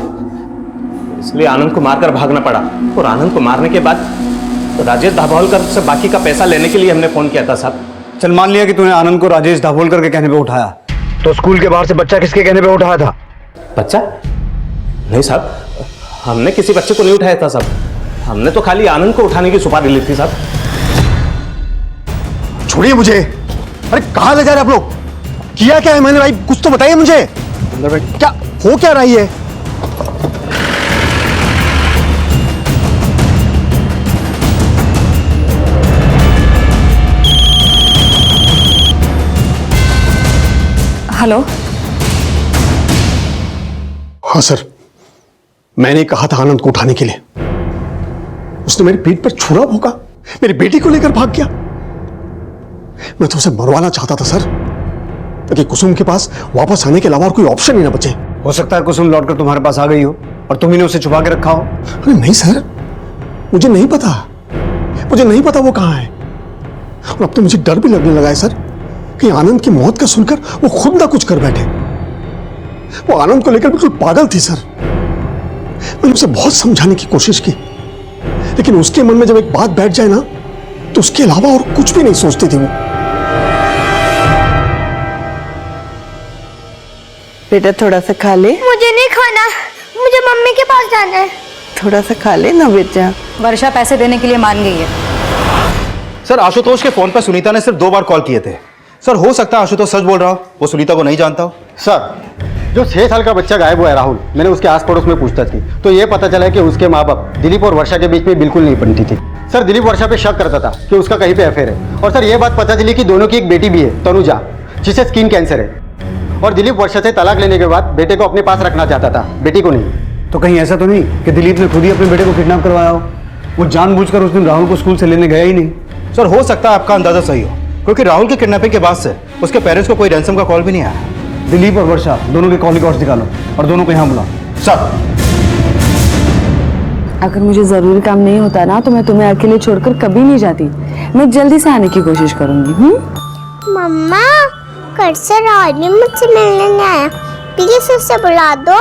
इसलिए आनंद को मारकर भागना पड़ा। और आनंद को मारने के बाद तो राजेश दाभोलकर से बाकी का पैसा लेने के लिए हमने फोन किया था साहब। चल मान लिया कि तूने आनंद को राजेश दाभोलकर के कहने पे उठाया, तो स्कूल के बाहर से बच्चा किसके कहने पे उठाया था? बच्चा? नहीं साहब, हमने किसी बच्चे को नहीं उठाया था साहब, हमने तो खाली आनंद को उठाने की सुपारी ली थी साहब। छोड़िए मुझे। अरे कहां ले जा रहे आप लोग? किया क्या है मैंने भाई, कुछ तो बताइए मुझे। क्या हो क्या रही है? हेलो। हाँ सर, मैंने कहा था आनंद को उठाने के लिए, उसने मेरी पीठ पर छुरा भोंका, मेरी बेटी को लेकर भाग गया। मैं तो उसे मरवाना चाहता था सर, ताकि कुसुम के पास वापस आने के अलावा और कोई ऑप्शन ही ना बचे। हो सकता है कुसुम लौटकर तुम्हारे पास आ गई हो और तुम ही ने उसे छुपा के रखा हो। अरे नहीं सर, मुझे नहीं पता वो कहां है। और अब तो मुझे डर भी लगने लगा है सर कि आनंद की मौत का सुनकर वो खुद ना कुछ कर बैठे। वो आनंद को लेकर बिल्कुल पागल थी सर। मैंने उसे बहुत समझाने की कोशिश की, लेकिन उसके मन में जब एक बात बैठ जाए ना, तो उसके अलावा और कुछ भी नहीं सोचती थी वो। बेटा थोड़ा सा खा ले। मुझे नहीं खाना, मुझे मम्मी के पास जाना है। थोड़ा सा खा ले ना बेटा। वर्षा पैसे देने के लिए मान गई है। सर आशुतोष के फोन पर सुनीता ने सिर्फ 2 बार कॉल किए थे। सर हो सकता है आशुतोष सच बोल रहा हो, वो सुनीता को नहीं जानता हो। सर जो 6 साल का बच्चा गायब हुआ है राहुल, मैंने उसके आस पड़ोस में पूछताछ की तो ये पता चला कि उसके माँ बाप दिलीप और वर्षा के बीच में बिल्कुल नहीं बनती थी। सर दिलीप वर्षा पे शक करता था कि उसका कहीं पे अफेयर है। और सर ये बात पता चली कि दोनों की एक बेटी भी है, तनुजा, जिसे स्किन कैंसर है। और दिलीप वर्षा से तलाक लेने के बाद बेटे को अपने पास रखना चाहता था, बेटी को नहीं। तो कहीं ऐसा तो नहीं कि दिलीप ने खुद ही अपने बेटे को किडनैप करवाया हो? वो जानबूझकर उस दिन राहुल को स्कूल से लेने गया ही नहीं। सर हो सकता है आपका अंदाजा सही हो, क्योंकि राहुल की किडनैपिंग के बाद से उसके पेरेंट्स को कोई रैंसम का कॉल भी नहीं आया। दिलीप और वर्षा दोनों के कॉल रिकॉर्ड्स निकालो और दोनों को यहाँ बुलाओ। सर अगर मुझे जरूरी काम नहीं होता ना, तो मैं तुम्हें अकेले छोड़कर कभी नहीं जाती। मैं जल्दी से आने की कोशिश करूंगी। मम्मा कल से राहुल भी मुझसे मिलने नहीं आया, प्लीज उससे बुला दो,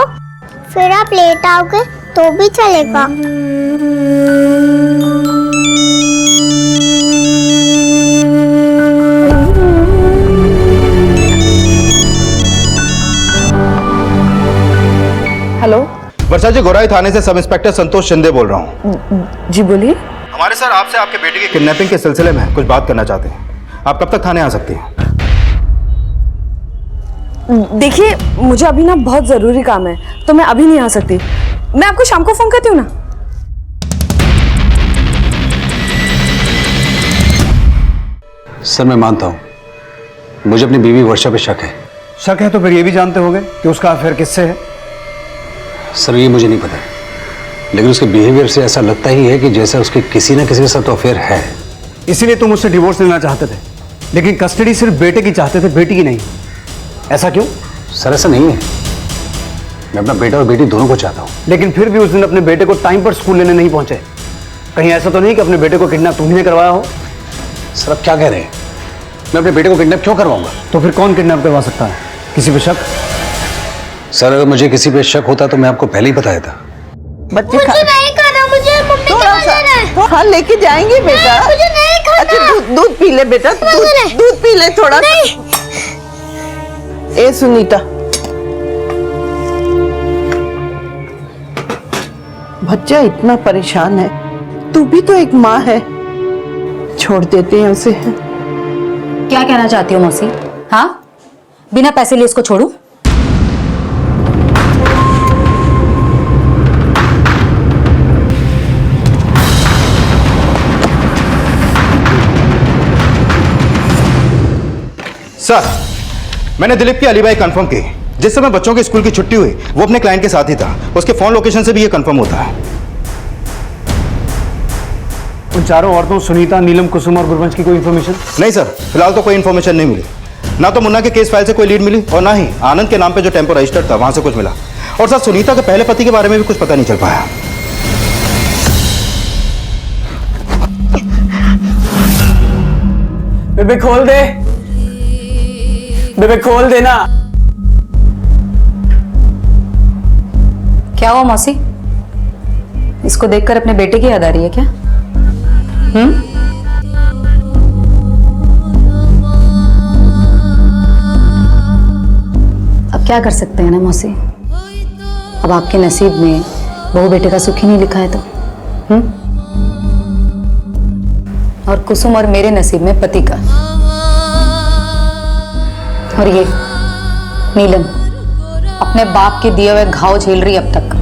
फिर आप लेट आओगे तो भी चलेगा। हेलो वर्षा जी, गोराई थाने से सब इंस्पेक्टर संतोष शिंदे बोल रहा हूँ। जी बोलिए। हमारे सर आपसे आपके बेटे की किडनैपिंग के सिलसिले में कुछ बात करना चाहते हैं। आप कब तक थाने आ सकती हैं? देखिए मुझे अभी ना बहुत जरूरी काम है, तो मैं अभी नहीं आ सकती। मैं आपको शाम को फोन करती हूँ ना। सर मैं मानता हूँ, मुझे अपनी बीवी वर्षा पे शक है। शक है तो फिर ये भी जानते होंगे कि उसका अफेयर किससे है? सर ये मुझे नहीं पता, लेकिन उसके बिहेवियर से ऐसा लगता ही है कि जैसे उसके किसी न किसी के साथ तो अफेयर है। इसीलिए तुम उससे डिवोर्स लेना चाहते थे, लेकिन कस्टडी सिर्फ बेटे की चाहते थे, बेटी की नहीं। ऐसा क्यों? सर ऐसा नहीं है, मैं अपना बेटा और बेटी दोनों को चाहता हूँ। लेकिन फिर भी उस दिन अपने बेटे को टाइम पर स्कूल लेने नहीं पहुंचे। कहीं ऐसा तो नहीं कि अपने बेटे को किडनैप तुम्ही ने करवाया हो? सर आप क्या कह रहे हैं? मैं अपने बेटे को किडनैप क्यों करवाऊंगा? तो फिर कौन किडनैप करवा सकता है? किसी पे शक? सर अगर मुझे किसी पे शक होता तो मैं आपको पहले ही बताया था। बच्चे मुझे नहीं खाना, मुझे मम्मी के पास जाना है। हाँ लेके जाएंगे बेटा। मुझे नहीं खाना। अच्छा दूध पी ले बेटा, दूध पी ले थोड़ा। ए सुनीता, बच्चा इतना परेशान है, तू भी तो एक माँ है, छोड़ देते हैं उसे। क्या कहना चाहती हो मौसी? हाँ बिना पैसे लिए इसको छोड़ू? सर मैंने दिलीप की अलीबाई कंफर्म की जिस समय बच्चों के स्कूल की छुट्टी हुई वो अपने क्लाइंट के साथ ही था। उसके फोन लोकेशन से भी ये कंफर्म होता है। उन चारों औरतों सुनीता, नीलम, कुसुम और गुरबंश की कोई इन्फॉर्मेशन? नहीं सर, फिलहाल तो कोई इन्फॉर्मेशन नहीं मिली। ना तो मुन्ना के केस फाइल से कोई लीड मिली और ना ही आनंद के नाम पे जो टेम्पो रजिस्टर्ड था वहां से कुछ मिला। और सर सुनीता के पहले पति के बारे में भी कुछ पता नहीं चल पाया। बेबे खोल दे, बेबे खोल देना। क्या हुआ मौसी? इसको देखकर अपने बेटे की याद आ रही है क्या? अब क्या कर सकते हैं ना मौसी, अब आपके नसीब में बहू बेटे का सुख ही नहीं लिखा है तो और कुसुम और मेरे नसीब में पति का। और ये नीलम अपने बाप के दिए हुए घाव झेल रही अब तक।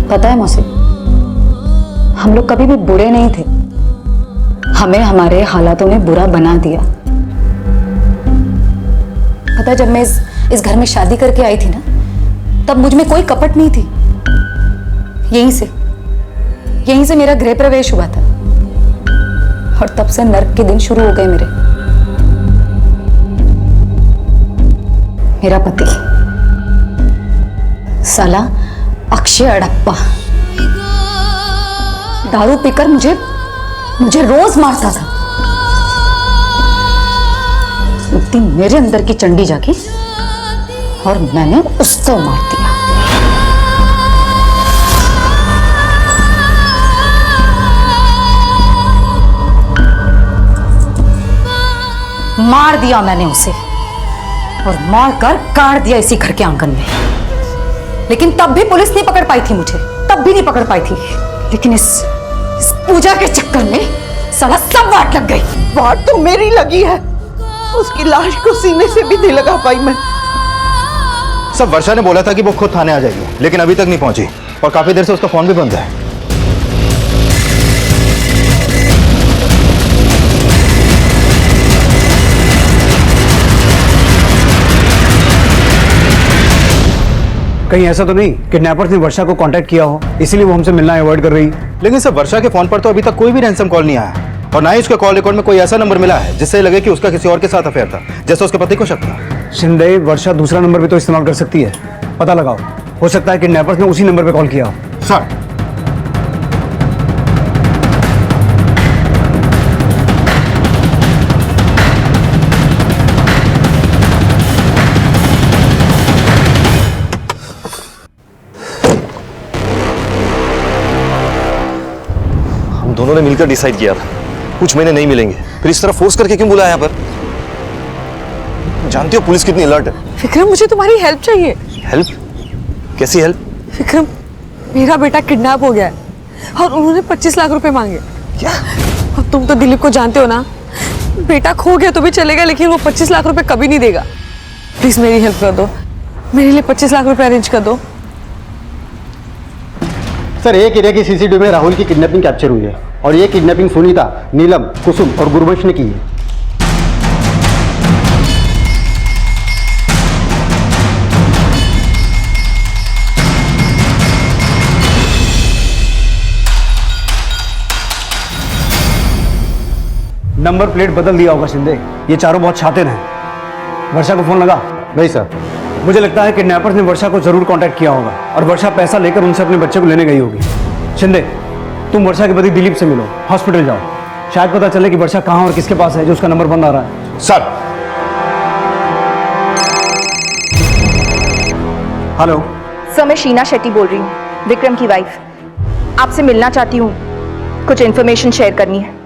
पता है मौसी, हम लोग कभी भी बुरे नहीं थे, हमें हमारे हालातों ने बुरा बना दिया। पता है, जब मैं इस घर में शादी करके आई थी ना, तब मुझ में कोई कपट नहीं थी। यहीं से मेरा गृह प्रवेश हुआ था और तब से नर्क के दिन शुरू हो गए मेरे। मेरा पति साला अक्षय अड़प्पा दारू पीकर मुझे रोज मारता था। एक दिन मेरे अंदर की चंडी जागी और मैंने उसको मार दिया। मार दिया मैंने उसे और मार कर काट दिया इसी घर के आंगन में। लेकिन तब भी पुलिस नहीं पकड़ पाई थी मुझे, तब भी नहीं पकड़ पाई थी। लेकिन इस पूजा के चक्कर में साला सब वाट लग गई। वाट तो मेरी लगी है, उसकी लाश को सीने से भी नहीं लगा पाई मैं। सब वर्षा ने बोला था कि वो खुद थाने आ जाएगी, लेकिन अभी तक नहीं पहुंची और काफी देर से उसका फोन भी बंद है। कहीं ऐसा तो नहीं किडनैपर्स ने वर्षा को कांटेक्ट किया हो, इसीलिए वो हमसे मिलना अवॉइड कर रही? लेकिन सर वर्षा के फोन पर तो अभी तक कोई भी रैंसम कॉल नहीं आया और ना ही उसके कॉल रिकॉर्ड में कोई ऐसा नंबर मिला है जिससे लगे कि उसका किसी और के साथ अफेयर था, जैसे उसके पति को शक था। शिंदे, वर्षा दूसरा नंबर भी तो इस्तेमाल कर सकती है, पता लगाओ। हो सकता है किडनैपर्स ने उसी नंबर पे कॉल किया हो। सर दोनों ने मिलकर डिसाइड किया था कुछ महीने नहीं मिलेंगे, फिर इस तरह फोर्स करके क्यों बुलाया यहाँ पर? जानती हो पुलिस कितनी अलर्ट है। विक्रम, मुझे तुम्हारी हेल्प चाहिए। हेल्प? कैसी हेल्प? विक्रम, मेरा बेटा किडनैप हो गया है और उन्होंने 25 लाख रुपए मांगे। क्या? अब तुम तो दिलीप को जानते हो ना, बेटा खो गया तो भी चलेगा लेकिन वो 25 लाख रुपए कभी नहीं देगा। प्लीज मेरी हेल्प कर दो, मेरे लिए 25 लाख रुपए अरेंज कर दो। सर, एक एरिया की सीसीटीवी में राहुल की किडनैपिंग कैप्चर हुई है और ये किडनैपिंग सुनीता, नीलम, कुसुम और गुरबंश ने की है। नंबर प्लेट बदल दिया होगा शिंदे, ये चारों बहुत शातिर हैं। वर्षा को फोन लगा? नहीं सर। मुझे लगता है किडनैपर्स ने वर्षा को जरूर कांटेक्ट किया होगा और वर्षा पैसा लेकर उनसे अपने बच्चे को लेने गई होगी। शिंदे, तुम वर्षा के पति दिलीप से मिलो, हॉस्पिटल जाओ, शायद पता चले कि वर्षा कहाँ और किसके पास है जो उसका नंबर बंद आ रहा है। सर। हेलो सर, मैं शीना शेट्टी बोल रही हूँ, विक्रम की वाइफ। आपसे मिलना चाहती हूँ, कुछ इन्फॉर्मेशन शेयर करनी है।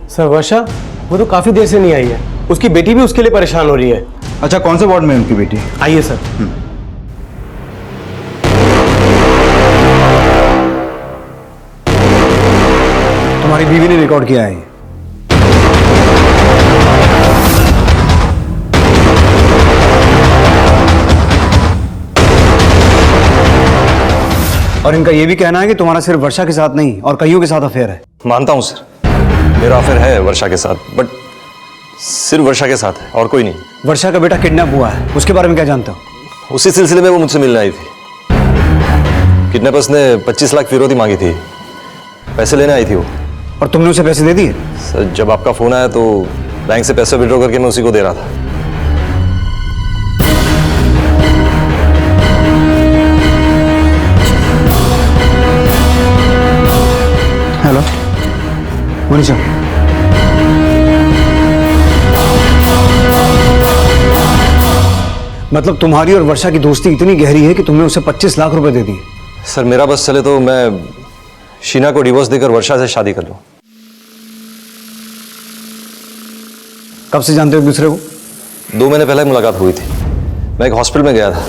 सर, वर्षा वो तो काफी देर से नहीं आई है, उसकी बेटी भी उसके लिए परेशान हो रही है। अच्छा, कौन से वार्ड में है उनकी बेटी? आइए सर। तुम्हारी बीवी ने रिकॉर्ड किया है। और इनका यह भी कहना है कि तुम्हारा सिर्फ वर्षा के साथ नहीं और कईयों के साथ अफेयर है। मानता हूं सर, मेरा अफेयर है वर्षा के साथ, बट सिर्फ वर्षा के साथ है और कोई नहीं। वर्षा का बेटा किडनैप हुआ है, उसके बारे में क्या जानते हो? उसी सिलसिले में वो मुझसे मिलने आई थी। किडनैपर्स ने 25 लाख फिरौती मांगी थी, पैसे लेने आई थी वो। और तुमने उसे पैसे दे दिए? सर जब आपका फोन आया तो बैंक से पैसे विड्रॉ करके मैं उसी को दे रहा था। हेलो मनीषा, मतलब तुम्हारी और वर्षा की दोस्ती इतनी गहरी है कि तुमने उसे 25 लाख रुपए दे दिए? सर मेरा बस चले तो मैं शीना को डिवोर्स देकर वर्षा से शादी कर लूं। कब से जानते हो एक दूसरे को? 2 महीने पहले मुलाकात हुई थी। मैं एक हॉस्पिटल में गया था,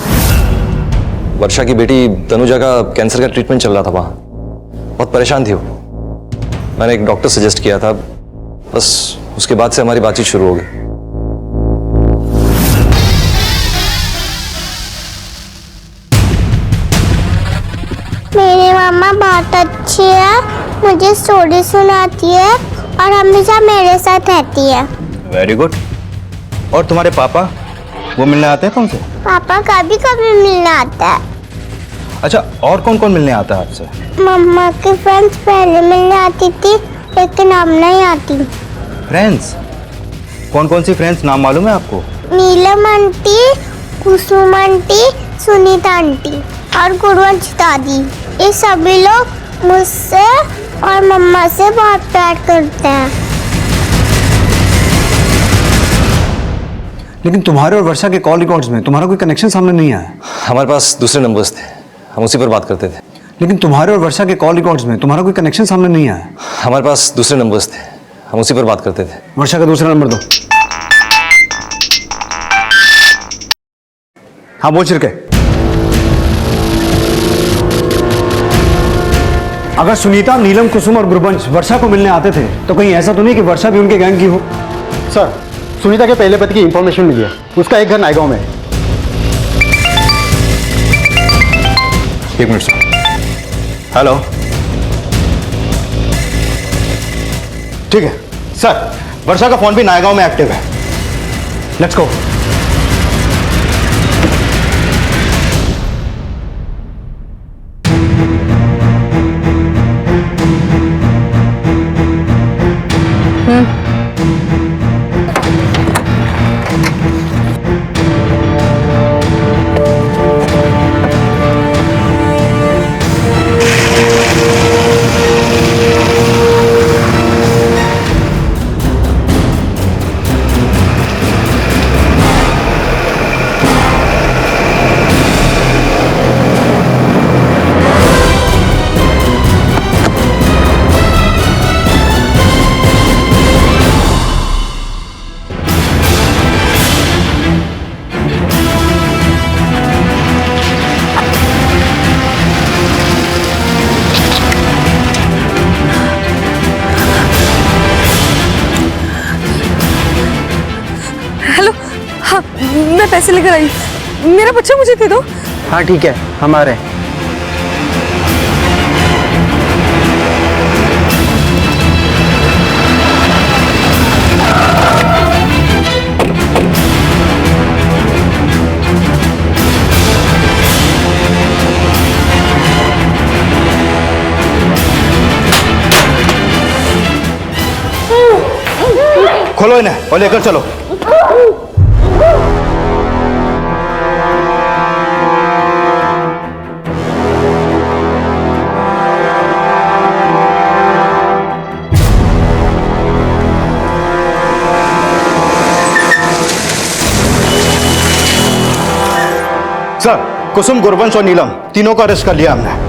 वर्षा की बेटी तनुजा का कैंसर का ट्रीटमेंट चल रहा था वहां। बहुत परेशान थी वो। मैंने एक डॉक्टर सजेस्ट किया था, बस उसके बाद से हमारी बातचीत शुरू हो गई। मेरी मम्मा बहुत अच्छी है, मुझे स्टोरी सुनाती है और हमेशा मेरे साथ रहती है। Very good. और तुम्हारे पापा, वो मिलने आते हैं तुमसे? पापा कभी कभी मिलने आता है। अच्छा, और कौन कौन मिलने आता है आपसे? मम्मा की फ्रेंड्स पहले मिलने आती थी, लेकिन अब नहीं आती। फ्रेंड्स? कौन कौन सी फ्रेंड्स, नाम मालूम है आपको? नीलम आंटी, कुसुम आंटी, सुनीता आंटी और गुरुवंश दादी। ये सभी लोग मुझसे और मम्मा से बहुत प्यार करते हैं। लेकिन तुम्हारे और वर्षा के कॉल रिकॉर्ड्स में तुम्हारा कोई कनेक्शन सामने नहीं आया। हमारे पास दूसरे नंबर्स थे, हम उसी पर बात करते थे। लेकिन तुम्हारे और वर्षा के कॉल रिकॉर्ड्स में तुम्हारा कोई कनेक्शन सामने नहीं आया। हमारे पास दूसरे नंबर्स थे, हम उसी पर बात करते थे। वर्षा का दूसरा नंबर दो। हाँ बोल छिड़के। अगर सुनीता, नीलम, कुसुम और गुरबंश वर्षा को मिलने आते थे तो कहीं ऐसा तो नहीं कि वर्षा भी उनके गैंग की हो? सर, सुनीता के पहले पति की इंफॉर्मेशन मिली है, उसका एक घर नायगांव में है। एक मिनट सर। हेलो, ठीक है सर, वर्षा का फोन भी नायगांव में एक्टिव है। Let's go. हेलो, हाँ मैं पैसे लेकर आई, मेरा बच्चा मुझे दे दो। हाँ ठीक है, हम आ रहे हैं। खोलो इन्हें और लेकर चलो। सर, कुसुम, गुरबंश और नीलम तीनों को अरेस्ट कर लिया हमने।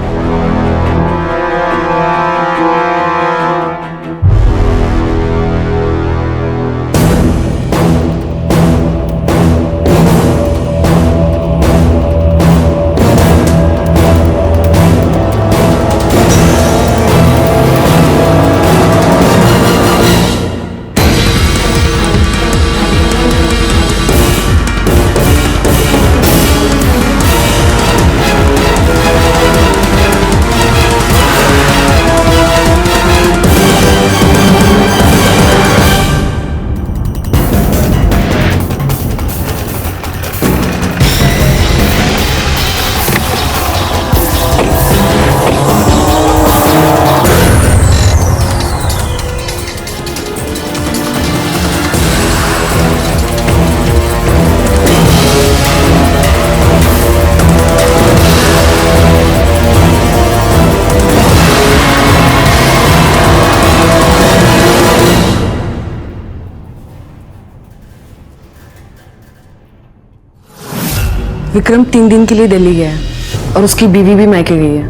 विक्रम 3 दिन के लिए दिल्ली गया है और उसकी बीवी भी मायके गई है,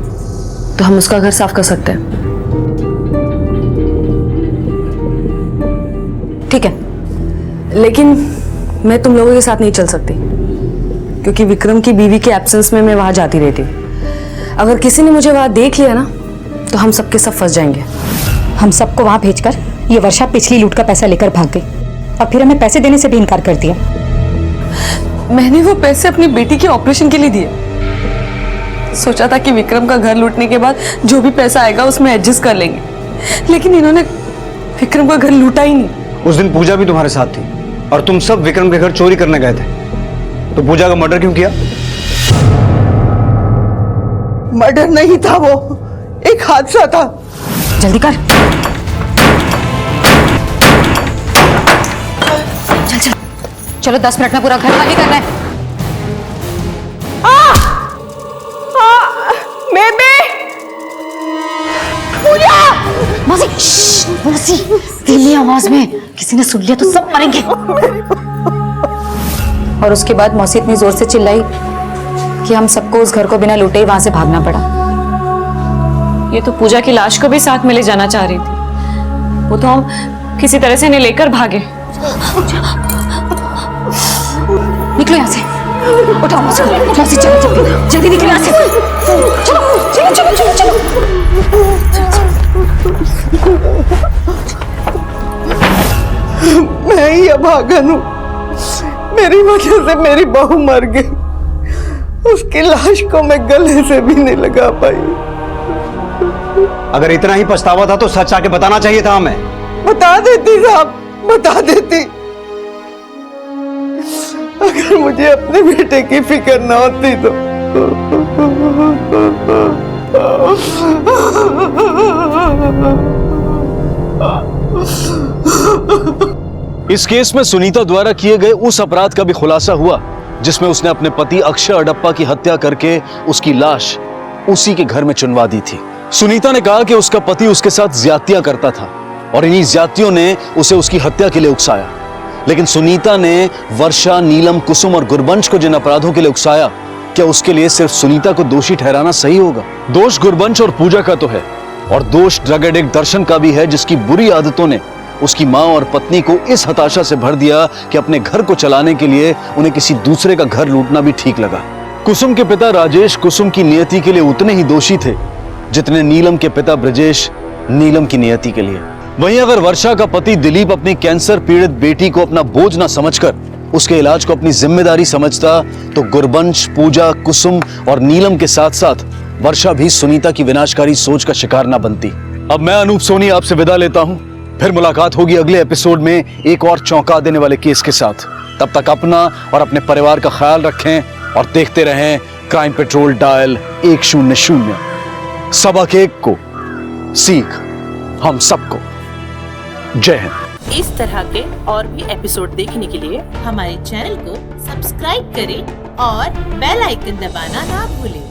तो हम उसका घर साफ कर सकते हैं। ठीक है, लेकिन मैं तुम लोगों के साथ नहीं चल सकती, क्योंकि विक्रम की बीवी के एब्सेंस में मैं वहां जाती रहती। अगर किसी ने मुझे वहां देख लिया ना, तो हम सबके सब फंस जाएंगे। हम सबको वहां भेजकर ये वर्षा पिछली लूट का पैसा लेकर भाग गई और फिर हमें पैसे देने से भी इनकार कर दिया। मैंने वो पैसे अपनी बेटी के ऑपरेशन के लिए दिए। सोचा था कि विक्रम का घर लूटने के बाद जो भी पैसा आएगा उसमें एडजस्ट कर लेंगे, लेकिन इन्होंने विक्रम का घर लूटा ही नहीं। उस दिन पूजा भी तुम्हारे साथ थी और तुम सब विक्रम के घर चोरी करने गए थे, तो पूजा का मर्डर क्यों किया? मर्डर नहीं था, वो एक हादसा था। जल्दी कर। चल चल चलो, 10 मिनट में पूरा घर खाली करना है। बेबी पूजा। मौसी, मौसी धीमी आवाज में, किसी ने सुन लिया तो सब मरेंगे। और उसके बाद मौसी इतनी जोर से चिल्लाई कि हम सबको उस घर को बिना लूटे ही वहां से भागना पड़ा। ये तो पूजा की लाश को भी साथ में ले जाना चाह रही थी, वो तो हम किसी तरह से इन्हें लेकर भागे। निकलो यहाँ से, उठाओ मौसी, मौसी चलो जल्दी जल्दी निकलो यहाँ से। चलो चलो चलो चलो चलो। मैं ही अभागन हूँ, मेरी वजह से मेरी बहू मर गई। उसकी लाश को मैं गले से भी नहीं लगा पाई। अगर इतना ही पछतावा था तो सच आके बताना चाहिए था हमें। बता देती साहब, बता देती। अगर मुझे अपने बेटे की फिक्र ना होती तो। इस केस में सुनीता द्वारा किए गए उस अपराध का भी खुलासा हुआ जिसमें उसने अपने पति अक्षय अडप्पा की हत्या करके उसकी लाश उसी के घर में चुनवा दी थी। सुनीता ने कहा कि उसका पति उसके साथ ज्यादतियां करता था और इन्हीं ज्यादतियों ने उसे उसकी हत्या के लिए उकसाया। लेकिन सुनीता ने वर्षा, नीलम, कुसुम और गुरबंश को जिन अपराधों के लिए उकसाया, क्या उसके लिए सिर्फ सुनीता को दोषी ठहराना सही होगा? दोष गुरबंश और पूजा का तो है, और दोष ड्रग एडिक्ट दर्शन का भी है, जिसकी बुरी आदतों ने उसकी मां और पत्नी को इस हताशा से भर दिया कि अपने घर को चलाने के लिए उन्हें किसी दूसरे का घर लूटना भी ठीक लगा। कुसुम के पिता राजेश कुसुम की नियति के लिए उतने ही दोषी थे जितने नीलम के पिता ब्रजेश नीलम की नियति के लिए। वहीं अगर वर्षा का पति दिलीप अपनी कैंसर पीड़ित बेटी को अपना बोझ न समझकर उसके इलाज को अपनी जिम्मेदारी समझता, तो गुरबंश, पूजा, कुसुम और नीलम के साथ साथ वर्षा भी सुनीता की विनाशकारी सोच का शिकार न बनती। अब मैं अनूप सोनी आपसे विदा लेता हूं, फिर मुलाकात होगी अगले एपिसोड में एक और चौंका देने वाले केस के साथ। तब तक अपना और अपने परिवार का ख्याल रखें और देखते रहें क्राइम पेट्रोल डायल 100। सबक एक को सीख हम सबको। जय हिंद। इस तरह के और भी एपिसोड देखने के लिए हमारे चैनल को सब्सक्राइब करें और बेल आइकन दबाना ना भूलें।